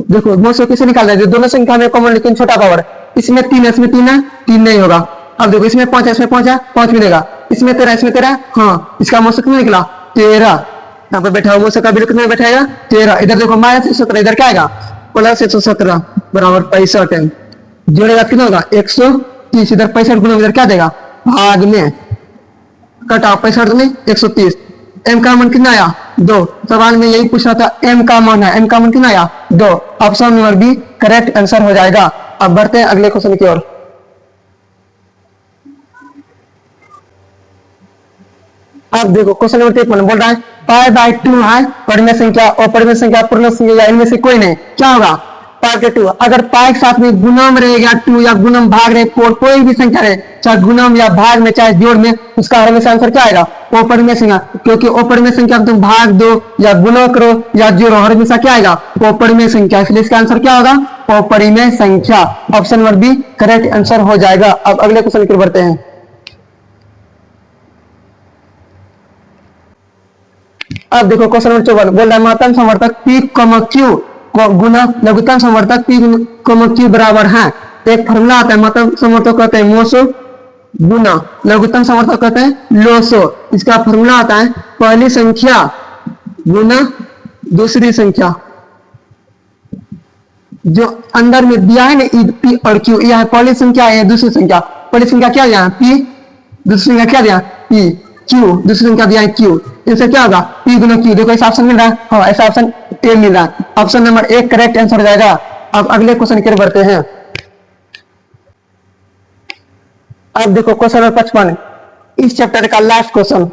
देखो 900 किसे निकालना है, दोनों संख्या में कॉमन लेकिन छोटा पावर। इसमें 3 है, इसमें 3 है, 3 नहीं होगा। अब देखो इसमें 5 है, इसमें 5 है, 5 मिलेगा। इसमें 13 है, इसमें 13 है, हाँ इसका 900 कितना निकला, 13। यहाँ पे बैठा हुआ 900 का वैल्यू कितना बैठाएगा, 13। इधर देखो -117, इधर क्या आएगा, +117 बराबर 65। जोड़ेगा कितना होगा, 130। इधर 65 गुना इधर क्या देगा, भाग में कटा 65 में 130। m का मान कितना आया, 2। सवाल में यही पूछा था, m का मान है, m का मान कितना आया, 2। Option number B correct answer हो जाएगा। अब बढ़ते हैं अगले क्वेश्चन की ओर। अब देखो क्वेश्चन नंबर 53 बोल रहा है π/2 है परिमेय संख्या और परिमेय संख्या पूर्ण संख्या या इनमें से कोई नहीं, क्या होगा, π/2। अगर पाई के साथ में गुणम रहेगा 2 या गुणम भाग रहे 4, कोई भी संख्या रहे, चाहे गुणम या भाग में चाहे जोड़ में, उसका हमेशा आंसर क्या आएगा, अपरिमेय संख्या। क्योंकि अपरिमेय संख्या तुम भाग दो या गुणा करो या जोड़ो, हमेशा क्या आएगा, अपरिमेय संख्या। इसलिए इसका आंसर क्या होगा, अपरिमेय संख्या। Option number B correct answer हो जाएगा। अब अगले क्वेश्चन की ओर बढ़ते हैं। अब देखो क्वेश्चन नंबर 54 बोल रहा है महत्तम समवर्तक P, Q गुना लघुत्तम समवर्तक P, Q बराबर है। एक फॉर्मूला आता है, महत्तम समवर्तक कहते हैं मोसो गुना लघुत्तम समवर्तक कहते हैं लोसो। इसका फॉर्मूला आता है पहली संख्या गुना दूसरी संख्या, जो अंदर में दिया है ना P और Q, यह पहली संख्या है दूसरी संख्या। पहली संख्या क्या दिया है P, दूसरी संख्या क्या दिया P, Q दूसरी संख्या दिया है Q। इनसे क्या होगा, P गुना Q। देखो ऐसा ऑप्शन मिल रहा है, हाँ ऐसा ऑप्शन ए मिल रहा है। ऑप्शन नंबर 1 करेक्ट आंसर हो जाएगा। अब अगले क्वेश्चन की ओर बढ़ते हैं। अब देखो क्वेश्चन नंबर 55 इस चैप्टर का लास्ट क्वेश्चन,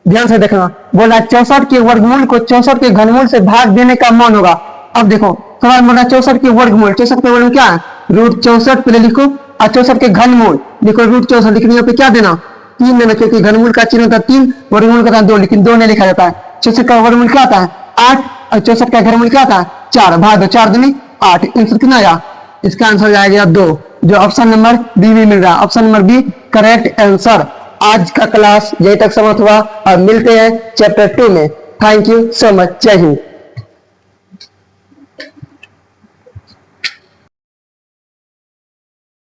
ध्यान से देखना। बोला 64 के वर्गमूल को 64 के घनमूल से भाग देने का मान होगा। अब देखो सवाल बोला 64 के वर्गमूल, 64 के वर्गमूल क्या है, √64 पहले लिखो और 64 के घनमूल देखो √64 लिखने, यहाँ पे क्या देना, 3 देना, क्योंकि घनमूल का चिन्ह होता है 3, वर्गमूल का 2, लेकिन 2 नहीं लिखा जाता है। 64 का वर्गमूल क्या आता है 8 और 64 का घनमूल क्या आता है 4, भाग दो 4 दूनी 8। आंसर कितना आया, इसका आंसर जाएगा 2, जो ऑप्शन नंबर बी में मिल रहा है। Option number B correct answer. आज का क्लास यही तक समाप्त हुआ और मिलते हैं चैप्टर 2 में। थैंक यू सो मच, जय हिंद।